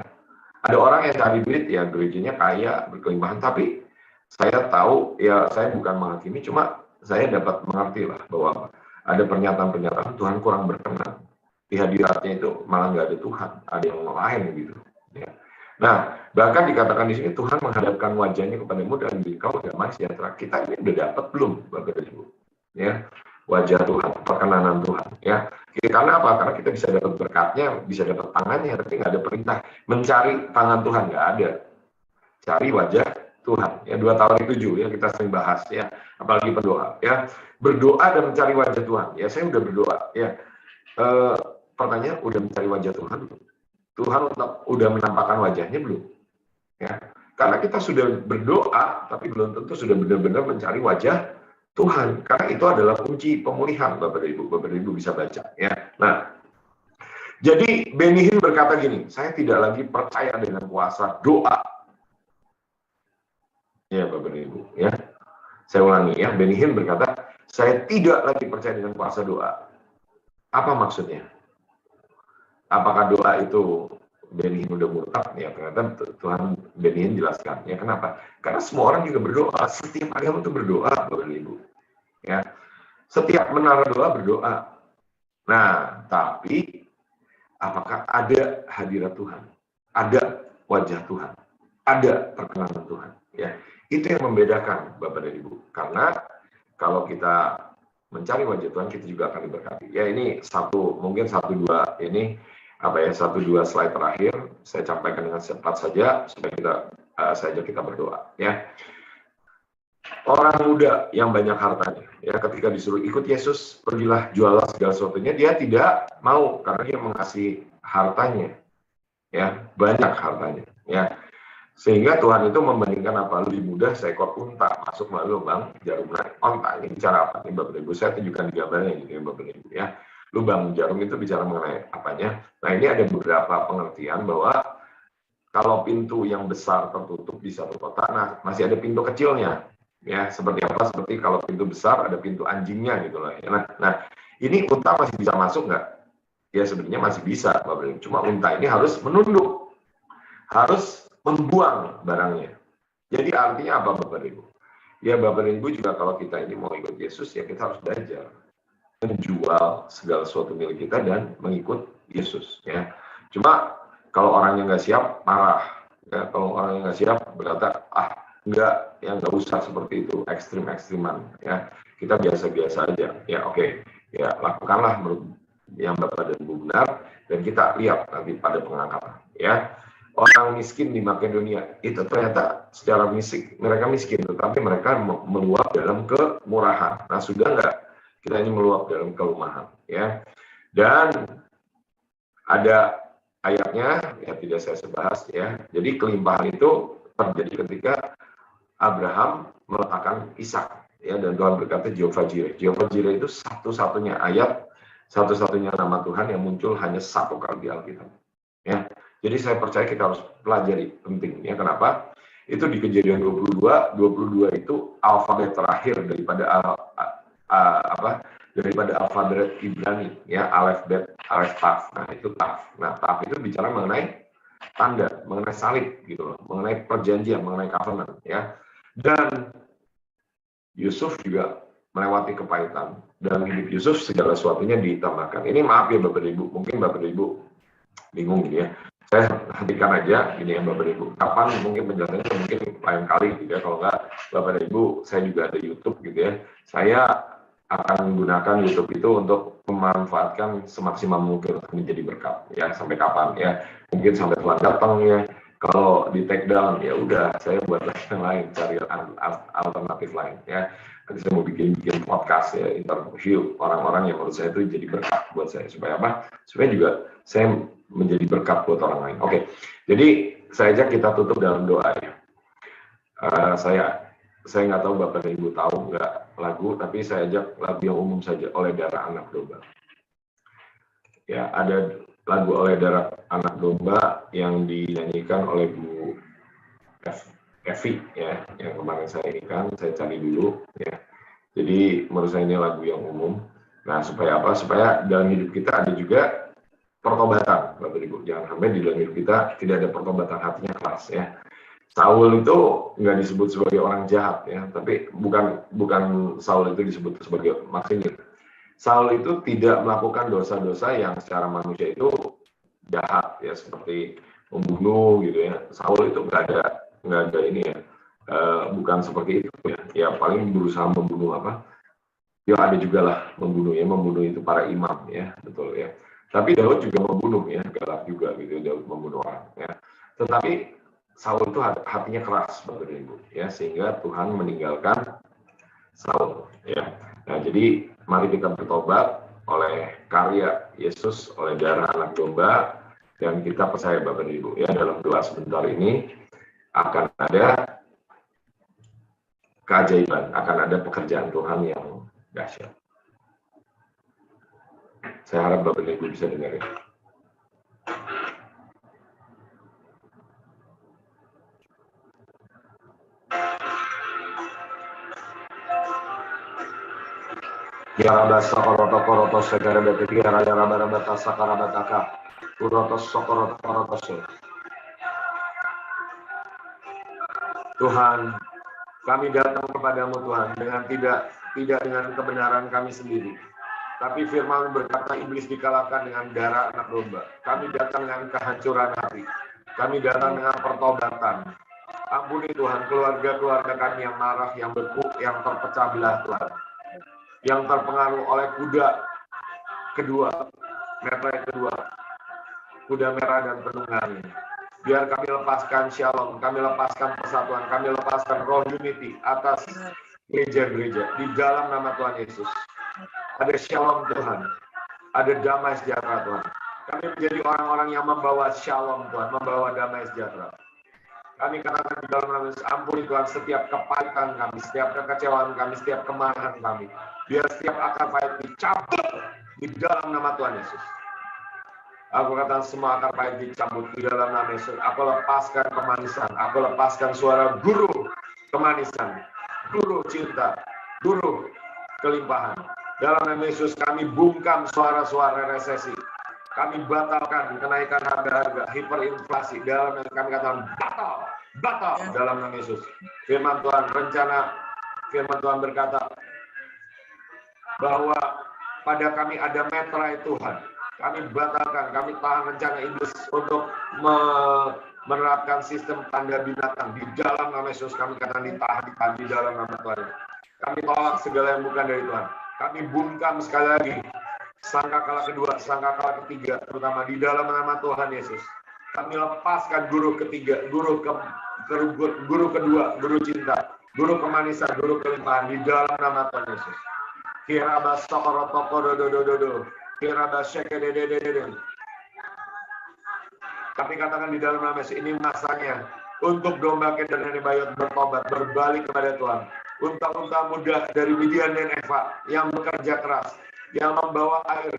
Ada orang yang cari duit ya, gerejanya kaya, berkelimpahan, tapi saya tahu ya, saya bukan menghakimi, cuma saya dapat mengerti lah bahwa ada pernyataan-pernyataan Tuhan kurang berkenan. Di hadiratnya itu malah nggak ada Tuhan, ada yang lain gitu ya. Nah, bahkan dikatakan di sini Tuhan menghadapkan wajahnya kepadamu dan engkau damai sejahtera. Kita ini udah dapat belum, Bapak dan Ibu? Ya, wajah Tuhan, perkenanan Tuhan. Ya, karena apa? Karena kita bisa dapat berkatnya, bisa dapat tangannya, tapi nggak ada perintah mencari tangan Tuhan, nggak ada. Cari wajah Tuhan. Ya, 2 Tawarikh 7 ya kita sering bahas ya, apalagi berdoa. Ya, berdoa dan mencari wajah Tuhan. Ya, saya udah berdoa. Ya, pertanyaan udah mencari wajah Tuhan belum? Tuhan udah menampakkan wajahnya belum? Ya, karena kita sudah berdoa, tapi belum tentu sudah benar-benar mencari wajah Tuhan. Karena itu adalah kunci pemulihan, Bapak dan Ibu. Bapak dan Ibu bisa baca. Ya, nah, jadi Benny Hinn berkata gini, saya tidak lagi percaya dengan kuasa doa. Ya, Bapak dan Ibu. Ya, saya ulangi ya. Benny Hinn berkata, saya tidak lagi percaya dengan kuasa doa. Apa maksudnya? Apakah doa itu Benny Hinn udah murtad? Ya, ternyata Tuhan Benny Hinn jelaskan. Ya, kenapa? Karena semua orang juga berdoa. Setiap agama itu berdoa, Bapak dan Ibu. Ya, setiap menara doa berdoa. Nah, tapi apakah ada hadirat Tuhan? Ada wajah Tuhan? Ada perkenanan Tuhan? Ya, itu yang membedakan, Bapak dan Ibu. Karena kalau kita mencari wajah Tuhan, kita juga akan diberkati. Ya, ini mungkin 1-2 ini apa ya, 1-2 slide terakhir saya sampaikan dengan cepat saja supaya kita berdoa. Ya, orang muda yang banyak hartanya, ya ketika disuruh ikut Yesus, pergilah jualah segala sesuatunya, dia tidak mau karena dia mengasihi hartanya, ya banyak hartanya, ya sehingga Tuhan itu membandingkan apa lebih mudah seekor unta masuk melalui lubang jarum onta. Ini bicara apa nih, Bapak Ibu? Saya tunjukkan di gambarnya gitu ya, Bapak Ibu ya. Lubang jarum itu bicara mengenai apanya? Nah, ini ada beberapa pengertian bahwa kalau pintu yang besar tertutup di satu kota, nah masih ada pintu kecilnya. Ya, seperti apa? Seperti kalau pintu besar ada pintu anjingnya gitu loh. Nah, ini unta masih bisa masuk nggak? Ya sebenarnya masih bisa, Bapak Ibu. Cuma unta ini harus menunduk, harus membuang barangnya. Jadi artinya apa, Bapak Ibu? Ya Bapak Ibu juga kalau kita ini mau ikut Yesus, ya kita harus belajar menjual segala sesuatu milik kita dan mengikut Yesus. Ya, cuma kalau orangnya nggak siap, marah. Ya, kalau orangnya nggak siap, berkata, enggak, ya nggak usah seperti itu, ekstrim-ekstriman. Ya, kita biasa-biasa aja. Ya, oke. Ya, lakukanlah yang Bapak dan Ibu benar, dan kita lihat nanti pada pengangkatan. Ya, orang miskin di Makedonia itu ternyata secara fisik mereka miskin, tetapi mereka meluap dalam kemurahan. Nah, sudah nggak kita ini meluap dalam kelemahan, ya. Dan ada ayatnya, ya tidak saya bahas, ya. Jadi kelimpahan itu terjadi ketika Abraham meletakkan Ishak, ya. Dan Tuhan berkata Jehovah Jireh. Jehovah Jireh itu satu-satunya ayat, satu-satunya nama Tuhan yang muncul hanya 1 kali di Alkitab, ya. Jadi saya percaya kita harus pelajari, penting, ya. Kenapa? Itu di Kejadian 22 itu alfabet terakhir daripada daripada alfabet Ibrani, ya, alef, bet, alef, taf. Nah, itu taf. Nah, taf itu bicara mengenai tanda, mengenai salib gitu loh, mengenai perjanjian, mengenai covenant, ya. Dan Yusuf juga melewati kepahitan. Dalam hidup Yusuf segala sesuatunya ditambahkan. Ini maaf ya Bapak Ibu, mungkin Bapak Ibu bingung gitu ya. Saya hentikan aja ini ya Bapak Ibu. Kapan mungkin penjelasannya mungkin lain kali gitu ya. Kalau enggak Bapak Ibu, saya juga ada YouTube gitu ya. Saya akan menggunakan YouTube itu untuk memanfaatkan semaksimal mungkin menjadi berkat ya, sampai kapan ya, mungkin sampai Tuhan datang ya. Kalau di take down ya udah saya buat yang lain, cari alternatif lain ya. Nanti saya mau bikin podcast ya, interview orang-orang yang menurut saya itu jadi berkat buat saya, supaya apa? Supaya juga saya menjadi berkat buat orang lain. Oke, jadi saya ajak kita tutup dalam doa ya. Saya nggak tahu Bapak dan Ibu tahu nggak lagu, tapi saya ajak lagu yang umum saja, Oleh Darah Anak Domba. Ya, ada lagu Oleh Darah Anak Domba yang dinyanyikan oleh Bu Evi ya, yang kemarin saya ini kan, saya cari dulu ya. Jadi menurut saya ini lagu yang umum. Nah, supaya apa? Supaya dalam hidup kita ada juga pertobatan, Bapak Ibu. Jangan sampai di dalam hidup kita tidak ada pertobatan, hatinya keras ya. Saul itu nggak disebut sebagai orang jahat ya, tapi bukan Saul itu disebut sebagai maksudnya. Saul itu tidak melakukan dosa-dosa yang secara manusia itu jahat ya, seperti membunuh gitu ya. Saul itu nggak ada ini ya, bukan seperti itu ya. Ya paling berusaha membunuh apa? Ya ada juga lah membunuh itu para imam ya, betul ya. Tapi Daud juga membunuh ya, galak juga gitu Daud membunuh orang ya. Tetapi Saul itu hatinya keras Bapak dan Ibu ya, sehingga Tuhan meninggalkan Saul ya. Nah, jadi mari kita bertobat oleh karya Yesus, oleh darah anak domba, dan kita percaya Bapak dan Ibu ya, dalam doa sebentar ini akan ada keajaiban, akan ada pekerjaan Tuhan yang dahsyat. Saya harap Bapak dan Ibu bisa dengar ya. Ya Rabba Sakoroto Koroto Segara Betiki Raya Rabba Rabba Tasakara Bataka Uroto Sokoroto Koroto. Tuhan, kami datang kepadamu Tuhan dengan tidak dengan kebenaran kami sendiri. Tapi firman berkata iblis dikalahkan dengan darah anak domba. Kami datang dengan kehancuran hati. Kami datang dengan pertobatan. Ampuni Tuhan keluarga-keluarga kami yang marah, yang beku, yang terpecah belah Tuhan. Yang terpengaruh oleh kuda merah dan penunggannya. Biar kami lepaskan shalom, kami lepaskan persatuan, kami lepaskan roh unity atas gereja-gereja di dalam nama Tuhan Yesus. Ada shalom Tuhan, ada damai sejahtera Tuhan. Kami menjadi orang-orang yang membawa shalom Tuhan, membawa damai sejahtera. Kami katakan di dalam nama Yesus, ampuni Tuhan setiap kepahitan kami, setiap kekecewaan kami, setiap kemarahan kami. Biar setiap akar pahit dicabut di dalam nama Tuhan Yesus. Aku katakan semua akar pahit dicabut di dalam nama Yesus. Aku lepaskan kemanisan, aku lepaskan suara guru kemanisan, guru cinta, guru kelimpahan. Dalam nama Yesus kami bungkam suara-suara resesi. Kami batalkan kenaikan harga-harga, hiperinflasi. Dalam nama kami katakan batal dalam nama Yesus. Firman Tuhan firman Tuhan berkata bahwa pada kami ada meterai Tuhan. Kami batalkan, kami tahan rencana iblis untuk menerapkan sistem tanda binatang. Di dalam nama Yesus kami katakan ditahan di dalam nama Tuhan. Kami tolak segala yang bukan dari Tuhan. Kami bungkam sekali lagi sangkakala kedua, sangkakala ketiga, terutama di dalam nama Tuhan Yesus. Kami lepaskan guru ketiga, guru kedua, guru cinta, guru kemanisan, guru kelimpahan di dalam nama Tuhan Yesus. Kiraba sokorotopo dododododo, kiraba shekedededede. Kami katakan di dalam nama Yesus, ini masanya untuk domba Kedar dan Nebayot bertobat, berbalik kepada Tuhan. Unta-unta muda dari Midian dan Eva yang bekerja keras, yang membawa air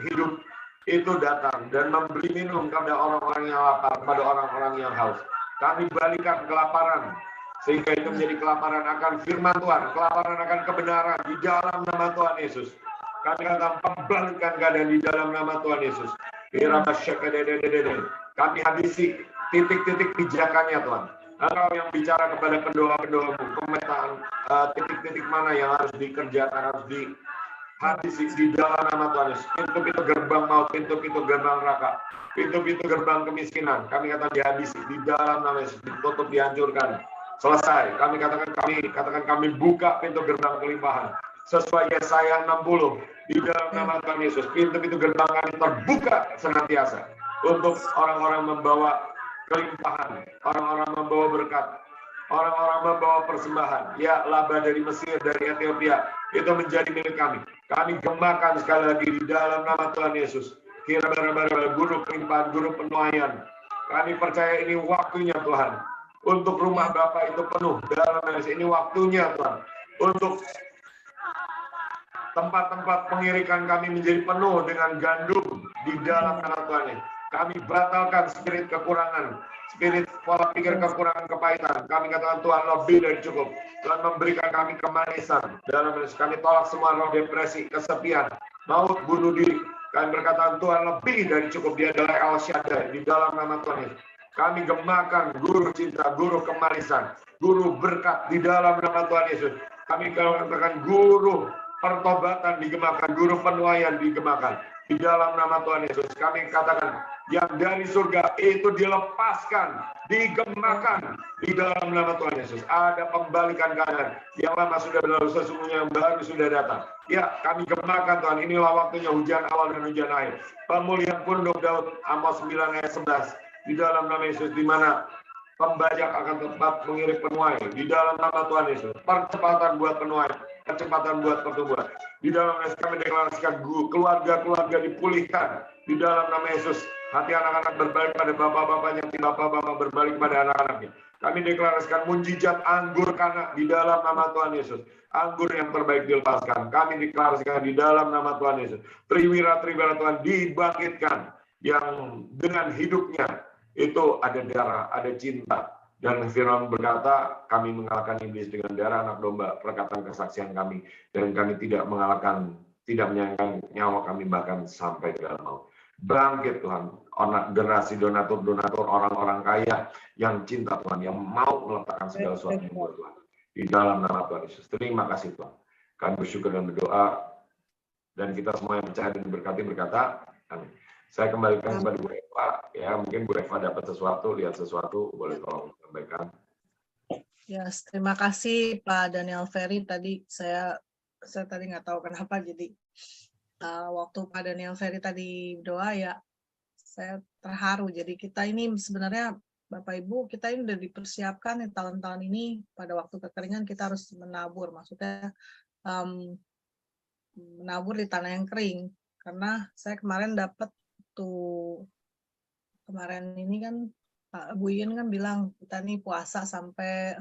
hidup itu datang dan memberi minum kepada orang-orang yang lapar, kepada orang-orang yang haus. Kami balikan kelaparan, sehingga itu menjadi kelaparan akan firman Tuhan, kelaparan akan kebenaran di dalam nama Tuhan Yesus. Kami akan kembalikan keadaan di dalam nama Tuhan Yesus. Kami habisi titik-titik pijakannya Tuhan. Engkau yang bicara kepada pendoa-pendoamu, pemetaan titik-titik mana yang harus dikerjakan, harus dihabisi di dalam nama Tuhan Yesus. Pintu-pintu gerbang maut, pintu-pintu gerbang neraka, pintu-pintu gerbang kemiskinan, kami katakan dihabisi di dalam nama Yesus, ditutup, dihancurkan. Selesai. Kami katakan kami buka pintu gerbang kelimpahan. Sesuai Yesaya 60 di dalam nama Tuhan Yesus, pintu-pintu gerbang kami terbuka senantiasa untuk orang-orang membawa kelimpahan, orang-orang membawa berkat, orang-orang membawa persembahan. Ya, laba dari Mesir, dari Ethiopia, itu menjadi milik kami. Kami gemakan sekali lagi di dalam nama Tuhan Yesus. Kira-kira guru kelimpahan, guru penuaian. Kami percaya ini waktunya Tuhan. Untuk rumah Bapak itu penuh dalam nama Yesus. Ini waktunya Tuhan. Untuk tempat-tempat pengirikan kami menjadi penuh dengan gandum di dalam nama Tuhan. Kami batalkan spirit kekurangan, spirit pola pikir kekurangan, kepahitan. Kami katakan Tuhan lebih dari cukup. Tuhan memberikan kami kemanisan. Dalam Yesus kami tolak semua roh depresi, kesepian, maut, bunuh diri. Kami berkata Tuhan lebih dari cukup. Dia adalah El Shaddai di dalam nama Tuhan Yesus. Kami gemakan guru cinta, guru kemanisan, guru berkat di dalam nama Tuhan Yesus. Kami katakan guru pertobatan digemakan, guru penuaian digemakan di dalam nama Tuhan Yesus. Kami katakan yang dari surga itu dilepaskan, digemakan di dalam nama Tuhan Yesus. Ada pembalikan keadaan. Yang lama sudah berlalu, sesungguhnya yang baru sudah datang. Ya, kami gemakan Tuhan. Inilah waktunya hujan awal dan hujan akhir. Pemulihan punduk Daud, Amos 9 ayat 11. Di dalam nama Yesus, di mana pembajak akan tetap mengirim penuai. Di dalam nama Tuhan Yesus. Percepatan buat penuai. Percepatan buat pertumbuhan. Di dalam nama Yesus kami deklarasikan keluarga-keluarga dipulihkan. Di dalam nama Yesus. Hati anak-anak berbalik pada bapak-bapaknya, bapak-bapak berbalik pada anak-anaknya. Kami deklarasikan mujizat anggur kanak di dalam nama Tuhan Yesus. Anggur yang terbaik dilepaskan. Kami deklarasikan di dalam nama Tuhan Yesus. Triwira-triwira Tuhan dibangkitkan. Yang dengan hidupnya itu ada darah, ada cinta. Dan Firman berkata, kami mengalahkan iblis dengan darah anak domba, perkataan kesaksian kami. Dan kami tidak mengalahkan, tidak menyayangkan nyawa kami bahkan sampai ke dalam maut. Bangkit Tuhan, generasi donatur-donatur, orang-orang kaya yang cinta Tuhan, yang mau meletakkan segala sesuatu buat Tuhan. Di dalam nama Tuhan Yesus. Terima kasih Tuhan. Kami bersyukur dan berdoa, dan kita semua yang percaya dan diberkati berkata, amin. Saya kembalikan kepada Bu Eva, ya mungkin Bu Eva dapat sesuatu, lihat sesuatu, boleh tolong sampaikan. Ya, terima kasih Pak Daniel Ferry. Tadi saya tadi nggak tahu kenapa, jadi waktu Pak Daniel Ferry tadi doa ya, saya terharu. Jadi kita ini sebenarnya Bapak Ibu, kita ini udah dipersiapkan nih tahun-tahun ini, pada waktu kekeringan kita harus menabur. Maksudnya menabur di tanah yang kering. Karena saya kemarin dapat tuh, kemarin ini kan Pak Bu Iin kan bilang kita nih puasa sampai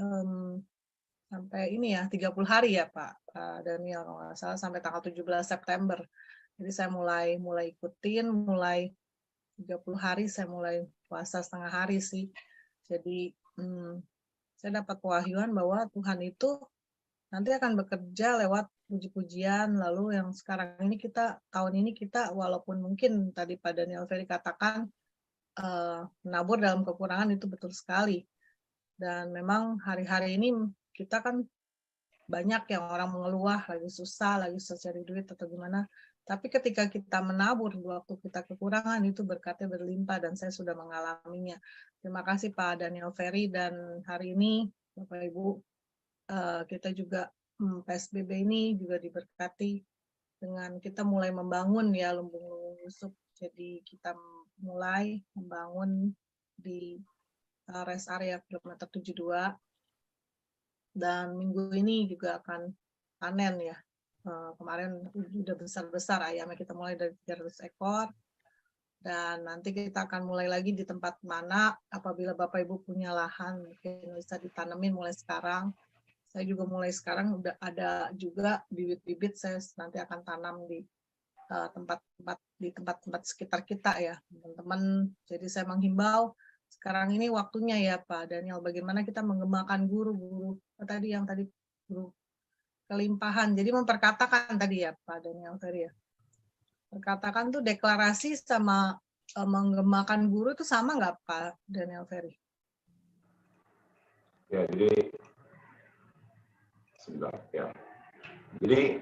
ini ya 30 hari ya Pak Daniel, kalau nggak salah sampai tanggal 17 September. Jadi saya mulai ikutin, mulai 30 hari saya mulai puasa setengah hari sih. Jadi saya dapat pewahyuan bahwa Tuhan itu nanti akan bekerja lewat puji-pujian. Lalu yang sekarang ini tahun ini kita walaupun mungkin tadi Pak Daniel Ferry katakan menabur dalam kekurangan, itu betul sekali. Dan memang hari-hari ini kita kan banyak yang orang mengeluh, lagi susah cari duit atau gimana. Tapi ketika kita menabur waktu kita kekurangan, itu berkatnya berlimpah, dan saya sudah mengalaminya. Terima kasih Pak Daniel Ferry. Dan hari ini Bapak Ibu, kita juga PSBB ini juga diberkati dengan kita mulai membangun ya Lumbung Yusuf. Jadi kita mulai membangun di rest area kilometer 72, dan minggu ini juga akan panen ya. Kemarin udah besar-besar ayamnya, kita mulai dari 300 ekor, dan nanti kita akan mulai lagi di tempat mana apabila Bapak Ibu punya lahan mungkin bisa ditanemin mulai sekarang. Saya juga mulai sekarang udah ada juga bibit-bibit, saya nanti akan tanam di tempat-tempat sekitar kita ya teman-teman. Jadi saya menghimbau sekarang ini waktunya ya Pak Daniel, bagaimana kita mengembangkan guru-guru yang tadi guru kelimpahan. Jadi memperkatakan tadi ya Pak Daniel Ferry ya, perkatakan tuh deklarasi sama mengembangkan guru itu sama nggak Pak Daniel Ferry? Ya, jadi sebentar ya. Jadi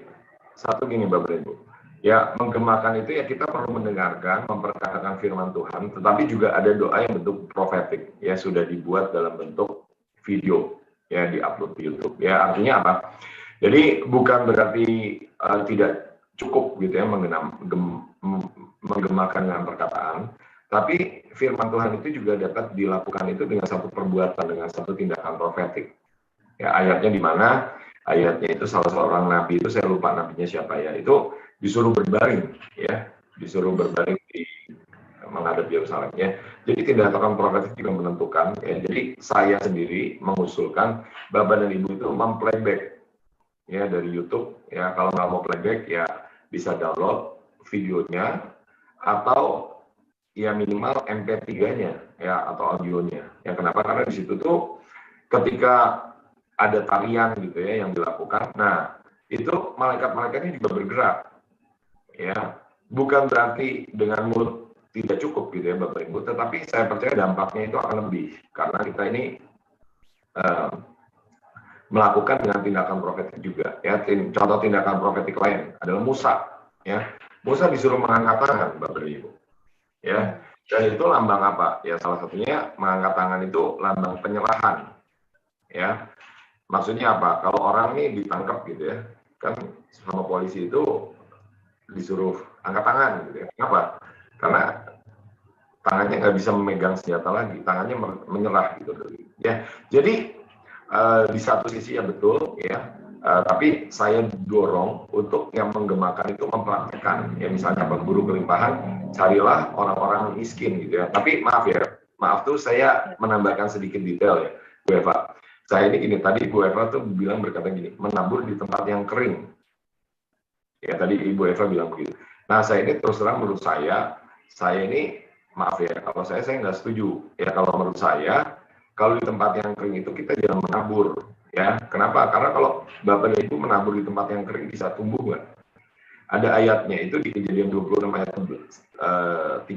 satu gini Bapak Ibu. Ya, menggemakan itu ya kita perlu mendengarkan, memperkatakan firman Tuhan, tetapi juga ada doa yang bentuk profetik, ya sudah dibuat dalam bentuk video, ya diupload di YouTube. Ya artinya apa? Jadi bukan berarti tidak cukup gitu ya menggemakan dengan perkataan, tapi firman Tuhan itu juga dapat dilakukan itu dengan satu perbuatan, dengan satu tindakan profetik. Ya ayatnya di mana? Ayatnya itu salah seorang nabi itu, saya lupa nabinya siapa ya, itu disuruh berbaring ya, disuruh berbaring di menghadap Yerusalem ya. Jadi tindakan profetik juga menentukan ya. Jadi saya sendiri mengusulkan Bapak dan Ibu itu memplayback ya dari YouTube ya. Kalau nggak mau playback ya bisa download videonya atau ya minimal MP3-nya ya atau audionya. Ya kenapa? Karena di situ tuh ketika ada tarian gitu ya yang dilakukan, nah itu malaikat-malaikatnya juga bergerak. Ya, bukan berarti dengan mulut tidak cukup gitu ya Bapak Ibu, tetapi saya percaya dampaknya itu akan lebih karena kita ini melakukan dengan tindakan profetik juga. Ya, contoh tindakan profetik lain adalah Musa. Ya, Musa disuruh mengangkat tangan Bapak Ibu. Ya, Dan itu lambang apa? Ya salah satunya mengangkat tangan itu lambang penyerahan. Ya, maksudnya apa? Kalau orang nih ditangkap gitu ya, kan sama polisi itu disuruh angkat tangan gitu ya. Kenapa? Karena tangannya nggak bisa memegang senjata lagi, tangannya menyerah gitu. Ya, jadi di satu sisi ya betul ya, tapi saya dorong untuk yang menggemakan itu mempraktekkan. Ya misalnya Pak Guru Kelimpahan, carilah orang-orang miskin gitu ya. Tapi maaf ya, maaf tuh saya menambahkan sedikit detail ya, Bu Eva. Saya ini gini, tadi Bu Eva tuh bilang berkata gini, menabur di tempat yang kering. Ya tadi Ibu Eva bilang begitu. Nah saya ini terus terang menurut saya ini maaf ya, kalau saya nggak setuju. Ya kalau menurut saya, kalau di tempat yang kering itu kita jangan menabur. Ya, kenapa? Karena kalau Bapak dan Ibu menabur di tempat yang kering bisa tumbuh nggak? Ada ayatnya itu di Kejadian 26 ayat 13,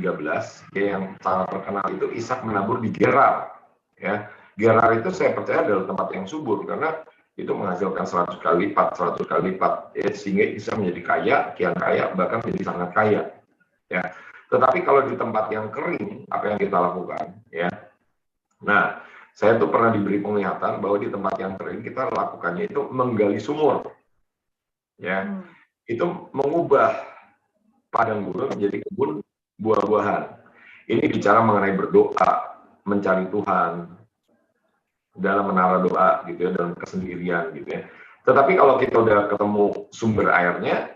ya, yang sangat terkenal itu Ishak menabur di Gerar. Ya, Gerar itu saya percaya adalah tempat yang subur karena itu menghasilkan 100 kali lipat, 100 kali lipat, ya, sehingga bisa menjadi kaya, kian kaya, bahkan menjadi sangat kaya. Ya, tetapi kalau di tempat yang kering, apa yang kita lakukan? Ya, nah, saya tuh pernah diberi penglihatan bahwa di tempat yang kering kita lakukannya itu menggali sumur, ya, itu mengubah padang gurun menjadi kebun buah-buahan. Ini bicara mengenai berdoa, mencari Tuhan dalam menara doa gitu ya, dalam kesendirian gitu ya. Tetapi kalau kita udah ketemu sumber airnya,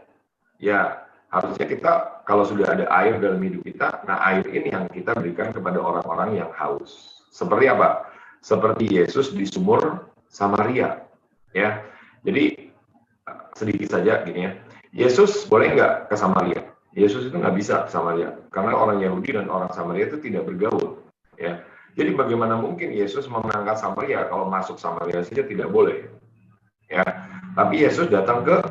ya harusnya kita kalau sudah ada air dalam hidup kita, nah air ini yang kita berikan kepada orang-orang yang haus. Seperti apa? Seperti Yesus di sumur Samaria, ya. Jadi sedikit saja gini ya. Yesus boleh nggak ke Samaria? Yesus itu nggak bisa ke Samaria karena orang Yahudi dan orang Samaria itu tidak bergaul, ya. Jadi bagaimana mungkin Yesus mengangkat Samaria kalau masuk Samaria saja tidak boleh, ya. Tapi Yesus datang ke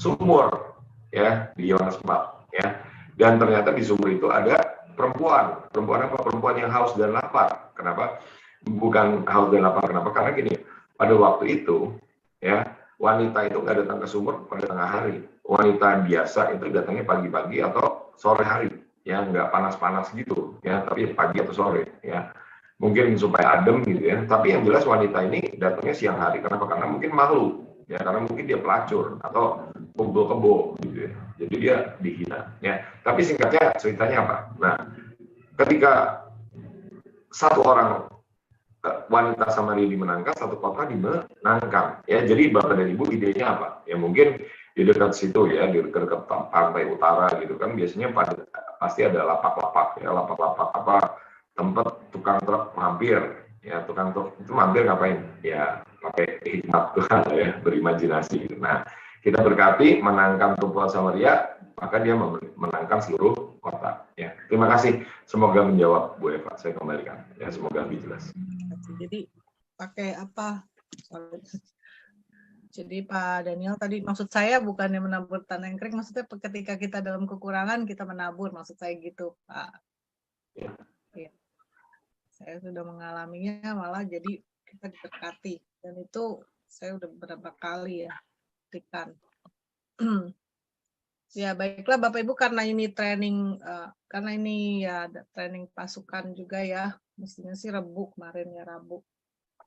sumur, ya, di Yohanes 4, ya. Dan ternyata di sumur itu ada perempuan. Perempuan apa? Perempuan yang haus dan lapar. Kenapa? Bukan haus dan lapar. Kenapa? Karena gini, pada waktu itu, ya, wanita itu nggak datang ke sumur pada tengah hari. Wanita biasa itu datangnya pagi-pagi atau sore hari, ya, nggak panas-panas gitu, ya, tapi pagi atau sore, ya. Mungkin supaya adem gitu ya. Tapi yang jelas wanita ini datangnya siang hari. Kenapa? Karena mungkin malu, ya, karena mungkin dia pelacur atau kumpul kebo gitu ya. Jadi dia dihina, ya. Tapi singkatnya ceritanya apa? Nah, ketika satu orang wanita Samaria dimenangkan, satu kota dimenangkan, ya. Jadi Bapak dan Ibu idenya apa? Ya mungkin di dekat situ ya, di dekat pantai utara gitu kan, biasanya pasti ada lapak-lapak ya, lapak-lapak apa, tempat tukang truk mampir, ya. Tukang truk itu mampir ngapain? Ya pakai hikmat Tuhan ya, berimajinasi gitu. Nah, kita berkati menangkan tumpuan Samaria, maka dia menangkan seluruh kota, ya. Terima kasih, semoga menjawab Bu Eva. Saya kembalikan, ya, semoga lebih jelas. Jadi pakai apa? Jadi Pak Daniel tadi maksud saya bukannya menabur tanah yang kering, maksudnya ketika kita dalam kekurangan kita menabur, maksud saya gitu Pak. Ya. Ya. Saya sudah mengalaminya, malah jadi kita diberkati, dan itu saya udah beberapa kali ya berikan. Ya baiklah Bapak Ibu, karena ini training, karena ini ya ada training pasukan juga ya, mestinya sih Rabu kemarin ya, Rabu.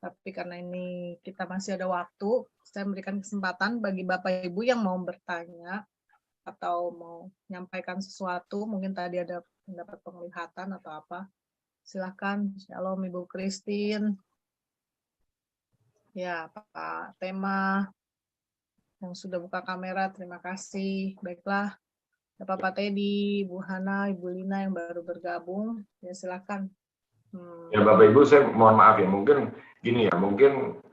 Tapi karena ini kita masih ada waktu, saya memberikan kesempatan bagi Bapak Ibu yang mau bertanya atau mau menyampaikan sesuatu, mungkin tadi ada pendapat penglihatan atau apa. Silahkan. Shalom Ibu Christine. Ya Pak Tema yang sudah buka kamera, terima kasih. Baiklah. Pak Teddy, Bu Hana, Ibu Lina yang baru bergabung, ya silakan. Ya Bapak Ibu, saya mohon maaf ya, mungkin gini ya, mungkin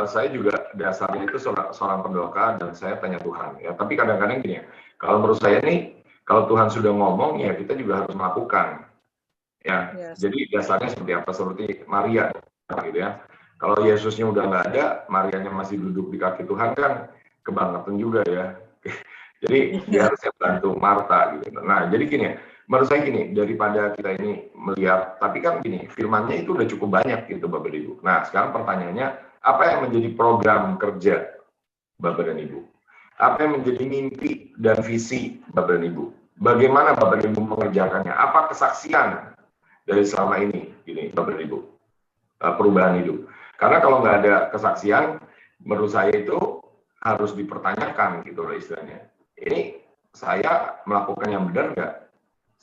saya juga dasarnya itu seorang pendoa dan saya tanya Tuhan ya. Tapi kadang-kadang gini ya, kalau menurut saya nih, kalau Tuhan sudah ngomong ya kita juga harus melakukan. Ya, yes. Jadi dasarnya seperti apa? Seperti Maria, gitu ya. Kalau Yesusnya udah nggak ada, Marianya masih duduk di kaki Tuhan kan kebangetan juga ya. Jadi dia harusnya bantu Marta gitu. Nah, jadi gini ya, menurut saya gini, daripada kita ini melihat, tapi kan gini, firmannya itu udah cukup banyak gitu Bapak dan Ibu. Nah, sekarang pertanyaannya, apa yang menjadi program kerja Bapak dan Ibu? Apa yang menjadi mimpi dan visi Bapak dan Ibu? Bagaimana Bapak dan Ibu mengerjakannya? Apa kesaksian dari selama ini, gini Bapak Ibu, perubahan hidup. Karena kalau nggak ada kesaksian, menurut saya itu harus dipertanyakan gitu loh istilahnya. Ini saya melakukan yang benar nggak?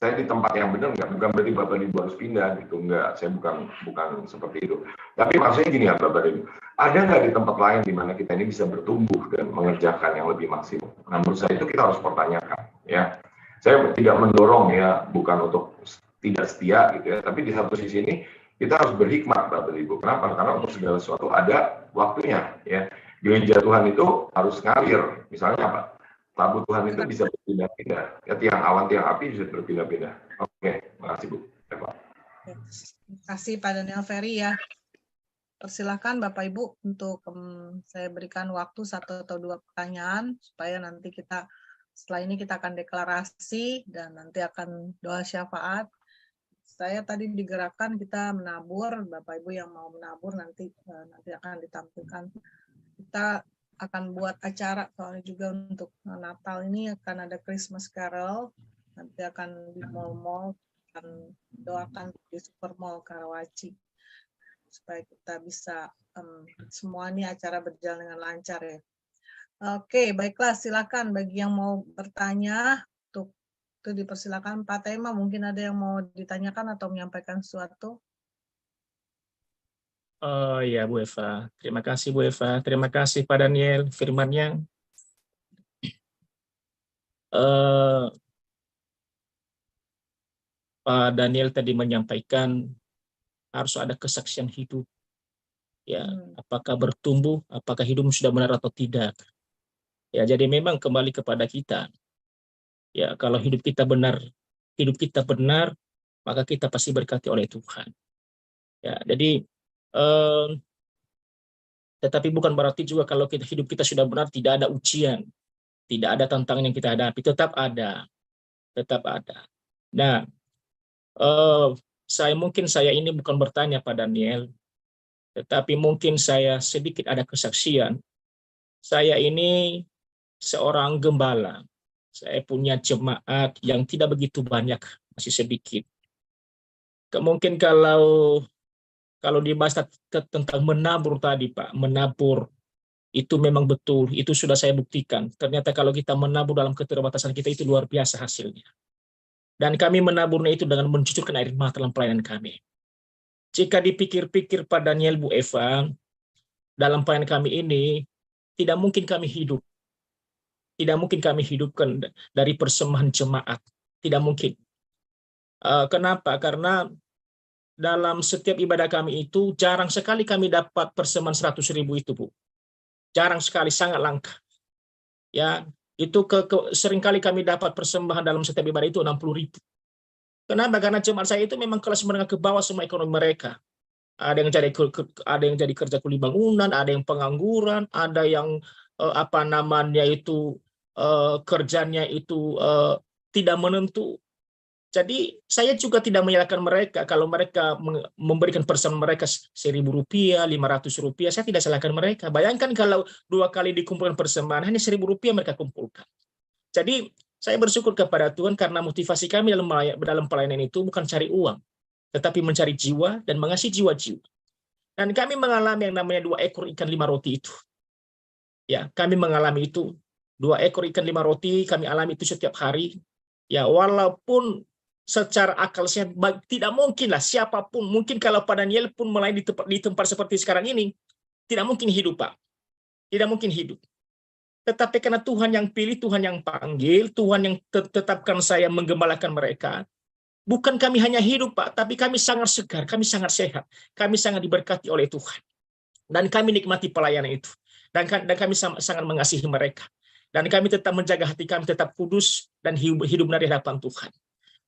Saya di tempat yang benar nggak? Bukan berarti Bapak Ibu harus pindah gitu, nggak. Saya bukan seperti itu. Tapi maksudnya gini ya Bapak Ibu, ada nggak di tempat lain di mana kita ini bisa bertumbuh dan mengerjakan yang lebih maksimal? Nah, menurut saya itu kita harus pertanyakan, ya. Saya tidak mendorong ya, bukan untuk tidak setia gitu ya, tapi di satu sisi ini kita harus berhikmat Bapak Ibu. Kenapa? Karena untuk segala sesuatu ada waktunya, ya. Gereja Tuhan itu harus ngalir. Misalnya apa? Tabu Tuhan itu bisa berpindah-pindah. Ya, tiang awan, tiang api bisa berpindah-pindah. Oke, makasih Bu. Terima kasih Pak Daniel Ferry ya. Persilakan Bapak Ibu untuk saya berikan waktu 1 atau 2 pertanyaan supaya nanti kita setelah ini kita akan deklarasi dan nanti akan doa syafaat. Saya tadi digerakkan kita menabur, Bapak Ibu yang mau menabur nanti akan ditampilkan. Kita akan buat acara soalnya juga untuk Natal ini akan ada Christmas Carol, nanti akan di mall-mall, akan doakan di Super Mall Karawaci supaya kita bisa semua ini acara berjalan dengan lancar ya. Oke, baiklah silakan bagi yang mau bertanya untuk itu dipersilakan Pak Tema, mungkin ada yang mau ditanyakan atau menyampaikan sesuatu. Oh ya Bu Eva, terima kasih Bu Eva, terima kasih Pak Daniel firman-nya. Pak Daniel tadi menyampaikan harus ada kesaksian hidup. Ya, apakah bertumbuh, apakah hidup sudah benar atau tidak. Ya, jadi memang kembali kepada kita. Ya, kalau hidup kita benar, maka kita pasti berkati oleh Tuhan. Ya, jadi tetapi bukan berarti juga kalau hidup kita sudah benar tidak ada ujian, tidak ada tantangan yang kita hadapi, tetap ada. Nah, saya ini bukan bertanya Pak Daniel, tetapi mungkin saya sedikit ada kesaksian. Saya ini seorang gembala. Saya punya jemaat yang tidak begitu banyak, masih sedikit. Mungkin kalau dibahas tentang menabur tadi Pak, menabur itu memang betul, itu sudah saya buktikan. Ternyata kalau kita menabur dalam keterbatasan kita itu luar biasa hasilnya. Dan kami menaburnya itu dengan mencucurkan air mata dalam pelayanan kami. Jika dipikir-pikir Pak Daniel, Bu Eva, dalam pelayanan kami ini, tidak mungkin kami hidup. Tidak mungkin kami hidupkan dari persembahan jemaat. Tidak mungkin. Kenapa? Karena dalam setiap ibadah kami itu jarang sekali kami dapat persembahan 100.000 itu, Bu. Jarang sekali, sangat langka. Ya, itu seringkali kami dapat persembahan dalam setiap ibadah itu 60.000. Kenapa? Karena jemaat saya itu memang kelas menengah ke bawah semua ekonomi mereka. Ada yang jadi kerja kuli bangunan, ada yang pengangguran, ada yang kerjanya itu tidak menentu. Jadi saya juga tidak menyalahkan mereka kalau mereka memberikan persembahan mereka Rp1.000, Rp500, saya tidak salahkan mereka. Bayangkan kalau 2 kali dikumpulkan persembahan hanya Rp1.000 mereka kumpulkan. Jadi saya bersyukur kepada Tuhan karena motivasi kami dalam pelayanan itu bukan cari uang, tetapi mencari jiwa dan mengasihi jiwa-jiwa. Dan kami mengalami yang namanya 2 ekor ikan 5 roti itu. Ya, kami mengalami itu 2 ekor ikan 5 roti, kami alami itu setiap hari. Ya, walaupun secara akal sehat tidak mungkin lah siapapun, mungkin kalau Pak Daniel pun melayani di tempat seperti sekarang ini, tidak mungkin hidup Pak. Tidak mungkin hidup. Tetapi karena Tuhan yang pilih, Tuhan yang panggil, Tuhan yang tetapkan saya menggembalakan mereka. Bukan kami hanya hidup Pak, tapi kami sangat segar, kami sangat sehat, kami sangat diberkati oleh Tuhan. Dan kami nikmati pelayanan itu. Dan kami sangat mengasihi mereka. Dan kami tetap menjaga hati kami tetap kudus dan hidup dari hadapan Tuhan.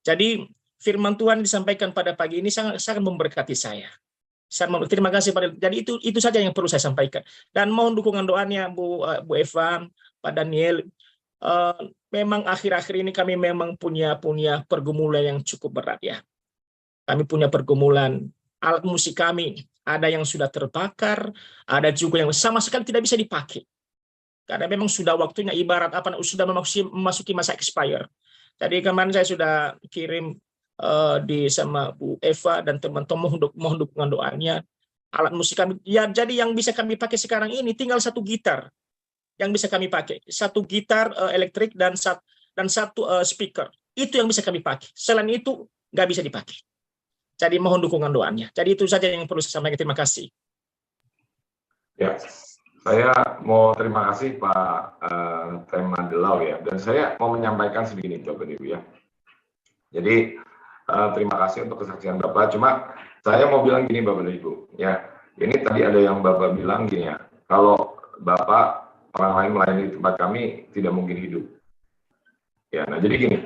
Jadi firman Tuhan disampaikan pada pagi ini sangat memberkati saya. Terima kasih Pak. Jadi itu saja yang perlu saya sampaikan. Dan mohon dukungan doanya Bu Eva, Pak Daniel. Memang akhir-akhir ini kami memang punya pergumulan yang cukup berat ya. Kami punya pergumulan, alat musik kami ada yang sudah terbakar, ada juga yang sama sekali tidak bisa dipakai. Karena memang sudah waktunya sudah memasuki masa expire. Jadi kemarin saya sudah kirim di sama Bu Eva dan teman-teman mohon dukungan doanya. Alat musik kami, ya jadi yang bisa kami pakai sekarang ini tinggal satu gitar yang bisa kami pakai, satu gitar elektrik dan satu speaker. Itu yang bisa kami pakai. Selain itu nggak bisa dipakai. Jadi mohon dukungan doanya. Jadi itu saja yang perlu saya sampaikan. Terima kasih. Ya, saya mau terima kasih Pak Teman Delau ya, dan saya mau menyampaikan sebegini Bapak Ibu ya. Jadi terima kasih untuk kesaksian Bapak. Cuma saya mau bilang gini Bapak Ibu ya. Ini tadi ada yang Bapak bilang gini ya. Kalau Bapak orang lain melayani di tempat kami tidak mungkin hidup. Ya, nah jadi gini.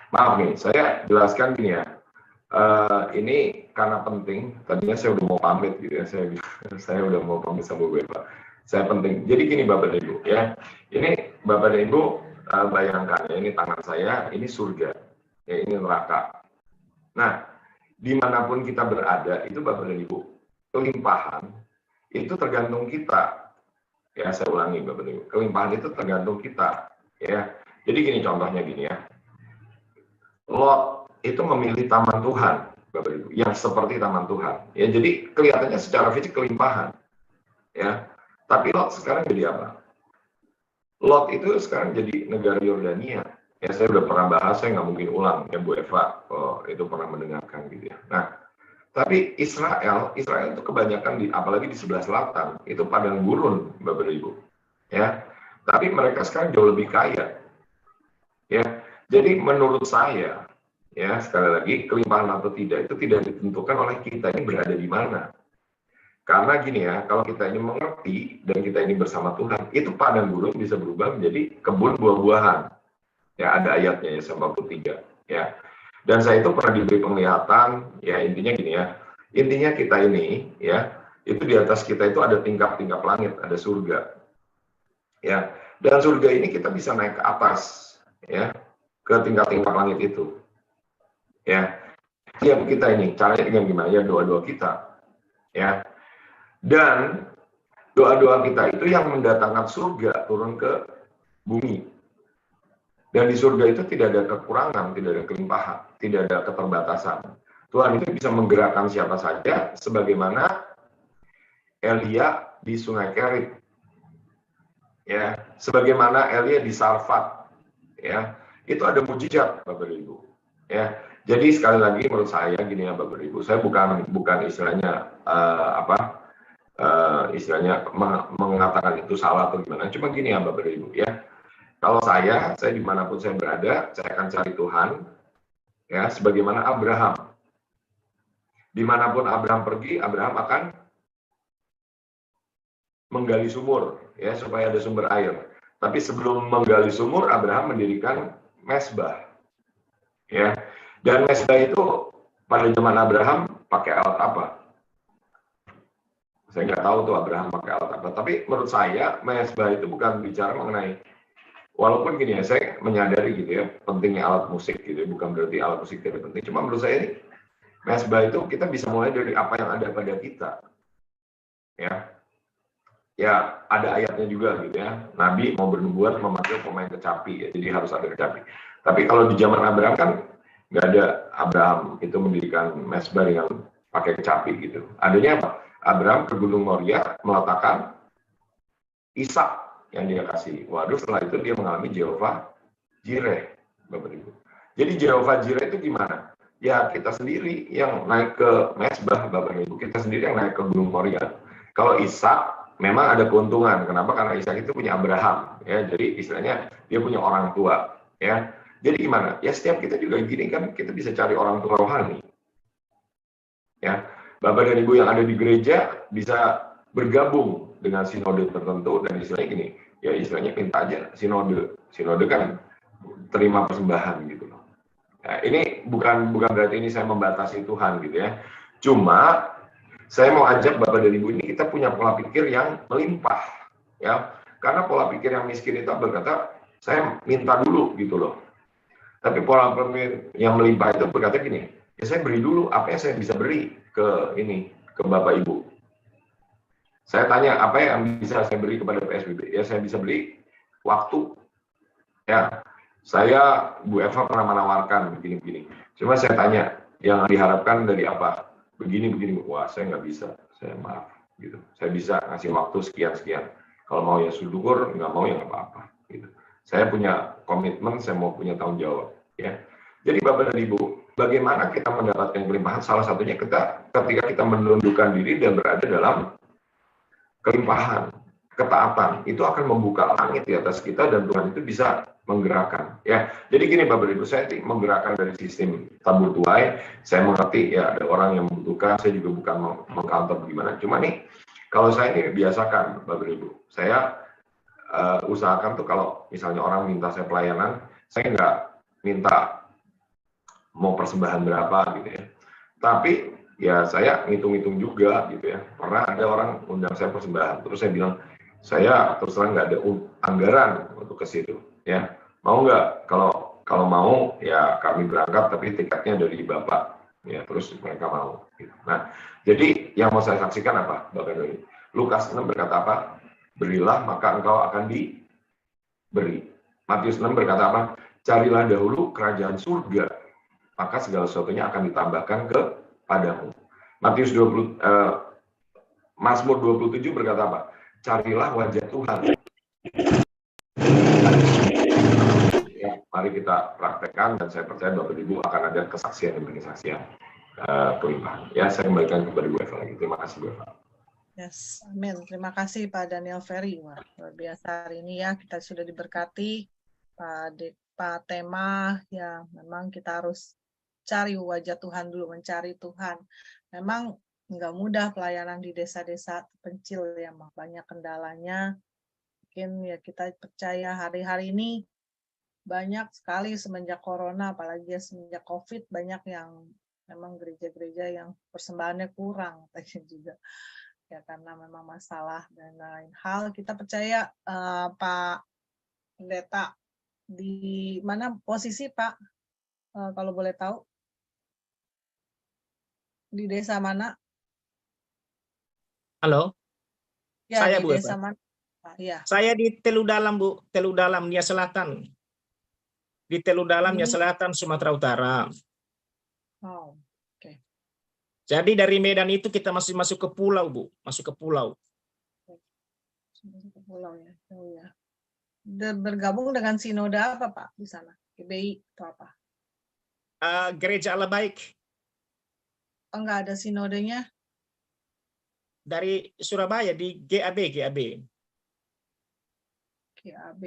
Maaf nih, saya jelaskan gini ya. Ini karena penting. Tadinya saya udah mau pamit gitu ya. Saya udah mau pamit sama Bu Eva. Saya penting. Jadi gini Bapak dan Ibu ya. Ini Bapak dan Ibu bayangkan ya. Ini tangan saya. Ini surga. Ya, ini neraka. Nah, dimanapun kita berada itu Bapak dan Ibu, kelimpahan itu tergantung kita. Ya, saya ulangi Bapak dan Ibu. Kelimpahan itu tergantung kita. Ya. Jadi gini contohnya gini ya. Lot itu memilih taman Tuhan, Bapak Ibu, yang seperti taman Tuhan. Ya, jadi kelihatannya secara fisik kelimpahan. Ya. Tapi Lot sekarang jadi apa? Lot itu sekarang jadi negara Yordania. Ya, saya udah pernah bahas, saya nggak mungkin ulang. Ya, Bu Eva itu pernah mendengarkan gitu ya. Nah, tapi Israel itu kebanyakan apalagi di sebelah selatan, itu padang gurun, Bapak Ibu. Ya. Tapi mereka sekarang jauh lebih kaya. Ya. Jadi menurut saya, ya sekali lagi kelimpahan atau tidak itu tidak ditentukan oleh kita ini berada di mana. Karena gini ya, kalau kita ini mengerti dan kita ini bersama Tuhan, itu padang gurun bisa berubah menjadi kebun buah-buahan. Ya ada ayatnya ya, 93 ya. Dan saya itu pernah diberi penglihatan, ya intinya gini ya. Intinya kita ini ya, itu di atas kita itu ada tingkap-tingkap langit, ada surga. Ya. Dan surga ini kita bisa naik ke atas ya, ke tingkap-tingkap langit itu. Ya. Yang kita ini caranya dengan gimana ya, doa-doa kita. Ya. Dan doa-doa kita itu yang mendatangkan surga turun ke bumi. Dan di surga itu tidak ada kekurangan, tidak ada kelimpahan, tidak ada keterbatasan. Tuhan itu bisa menggerakkan siapa saja, sebagaimana Elia di Sungai Kerit, ya, sebagaimana Elia di Sarfat, ya, itu ada mujizat, Bapak Ibu, ya. Jadi sekali lagi menurut saya gini ya, Bapak Ibu, saya bukan istilahnya istilahnya mengatakan itu salah atau gimana, cuma gini ya, Bapak Ibu, ya. Kalau saya dimanapun saya berada, saya akan cari Tuhan, ya, sebagaimana Abraham. Dimanapun Abraham pergi, Abraham akan menggali sumur, ya, supaya ada sumber air. Tapi sebelum menggali sumur, Abraham mendirikan mezbah, ya. Dan mezbah itu pada zaman Abraham pakai alat apa? Saya nggak tahu tuh Abraham pakai alat apa. Tapi menurut saya mezbah itu bukan bicara mengenai, walaupun gini ya, saya menyadari gitu ya, pentingnya alat musik gitu ya, bukan berarti alat musik tidak penting. Cuma menurut saya ini, mezbah itu kita bisa mulai dari apa yang ada pada kita. Ya ada ayatnya juga gitu ya. Nabi mau bernubuat memanggil pemain kecapi, ya, jadi harus ada kecapi. Tapi kalau di zaman Abraham kan nggak ada, Abraham itu mendirikan mezbah dengan pakai kecapi gitu. Adanya apa? Abraham ke Gunung Moria meletakkan Ishak yang dia kasih. Waduh, setelah itu dia mengalami Jehovah Jireh, Bapak Ibu. Jadi Jehovah Jireh itu gimana? Ya kita sendiri yang naik ke mezbah, Bapak Ibu. Kita sendiri yang naik ke Gunung Moria. Kalau Ishak memang ada keuntungan. Kenapa? Karena Ishak itu punya Abraham. Ya, jadi istilahnya dia punya orang tua. Ya, jadi gimana? Ya setiap kita juga gini kan, kita bisa cari orang tua rohani. Ya, Bapak dan Ibu yang ada di gereja bisa bergabung dengan sinode tertentu, dan istilahnya gini, ya istilahnya minta aja sinode kan terima persembahan gitu loh. Nah, ini bukan berarti ini saya membatasi Tuhan gitu ya. Cuma saya mau ajak Bapak dan Ibu ini kita punya pola pikir yang melimpah ya. Karena pola pikir yang miskin itu berkata saya minta dulu gitu loh. Tapi pola pikir yang melimpah itu berkata gini, ya saya beri dulu apa yang saya bisa beri ke Bapak Ibu. Saya tanya, apa yang bisa saya beri kepada PSBB? Ya, saya bisa beri waktu. Ya, saya Bu Eva pernah menawarkan begini-begini. Cuma saya tanya, yang diharapkan dari apa? Begini-begini. Wah, saya nggak bisa. Saya maaf. Gitu. Saya bisa ngasih waktu sekian-sekian. Kalau mau ya syukur, nggak mau ya nggak apa-apa. Gitu. Saya punya komitmen, saya mau punya tanggung jawab. Ya. Jadi Bapak dan Ibu, bagaimana kita mendapatkan kelimpahan? Salah satunya ketika kita menundukkan diri dan berada dalam kelimpahan, ketaatan, itu akan membuka langit di atas kita dan Tuhan itu bisa menggerakkan. Ya, jadi gini Bapak Ibu, saya menggerakkan dari sistem tabur tuai. Saya mengerti ya ada orang yang membutuhkan, saya juga bukan mengcounter bagaimana. Cuma nih, kalau saya ini biasakan Bapak Ibu, saya usahakan tuh kalau misalnya orang minta saya pelayanan, saya nggak minta mau persembahan berapa gitu ya. Tapi ya saya ngitung-ngitung juga gitu ya. Pernah ada orang undang saya persembahan, terus saya bilang, saya terus terang nggak ada anggaran untuk ke situ. Ya, mau nggak? Kalau mau ya kami berangkat, tapi tiketnya dari Bapak. Ya, terus mereka mau. Gitu. Nah, jadi yang mau saya saksikan apa, Bapak Doni? Lukas 6 berkata apa? Berilah maka engkau akan diberi. Matius 6 berkata apa? Carilah dahulu kerajaan surga, maka segala sesuatunya akan ditambahkan kepadamu. Matius 20, Mazmur 27 berkata apa? Carilah wajah Tuhan. Ya, mari kita praktekkan dan saya percaya Bapak Ibu akan ada kesaksian demi kesaksian kelimpahan. Ya, saya kembalikan kepada Bu Eva lagi. Terima kasih Bu Eva. Yes, amin. Terima kasih Pak Daniel Ferry. Wah, luar biasa hari ini ya, kita sudah diberkati Pak tema ya, memang kita harus cari wajah Tuhan dulu, mencari Tuhan. Memang nggak mudah pelayanan di desa-desa terpencil ya, banyak kendalanya. Mungkin ya kita percaya hari-hari ini banyak sekali semenjak corona, apalagi ya semenjak COVID, banyak yang memang gereja-gereja yang persembahannya kurang tadi juga. Ya karena memang masalah dan lain hal. Kita percaya Pak Pendeta di mana posisi Pak, kalau boleh tahu, di desa mana? Halo, Ya saya di Bu desa Eva. mana? Ya. Saya di Telu Dalam Bu, Telu Dalam Nia Selatan. Di Telu Dalam Nia Selatan, Sumatera Utara. Oh, oke. Jadi dari Medan itu kita masih masuk ke pulau Bu, masuk ke pulau. Ke pulau ya. Oh ya. Bergabung dengan sinode apa Pak di sana? GBI atau apa? Gereja Allah Baik. Enggak ada sinodenya? Dari Surabaya di GAB. GAB.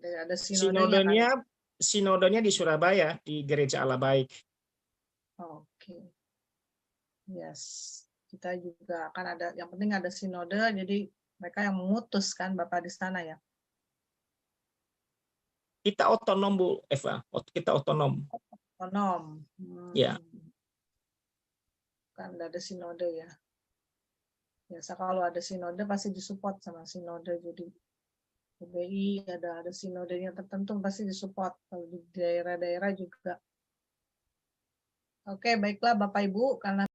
Ada sinodenya. Sinodenya di Surabaya di Gereja Allah Baik. Oke. Yes. Kita juga akan ada, yang penting ada sinode, jadi mereka yang memutuskan Bapak di sana ya. Kita otonom Bu Eva, kita otonom. Otonom. Ya. Kan ada sinode ya. Biasa kalau ada sinode pasti disupport sama sinode, jadi PBI ada sinodenya tertentu pasti disupport, kalau di daerah-daerah juga. Oke, baiklah Bapak Ibu, karena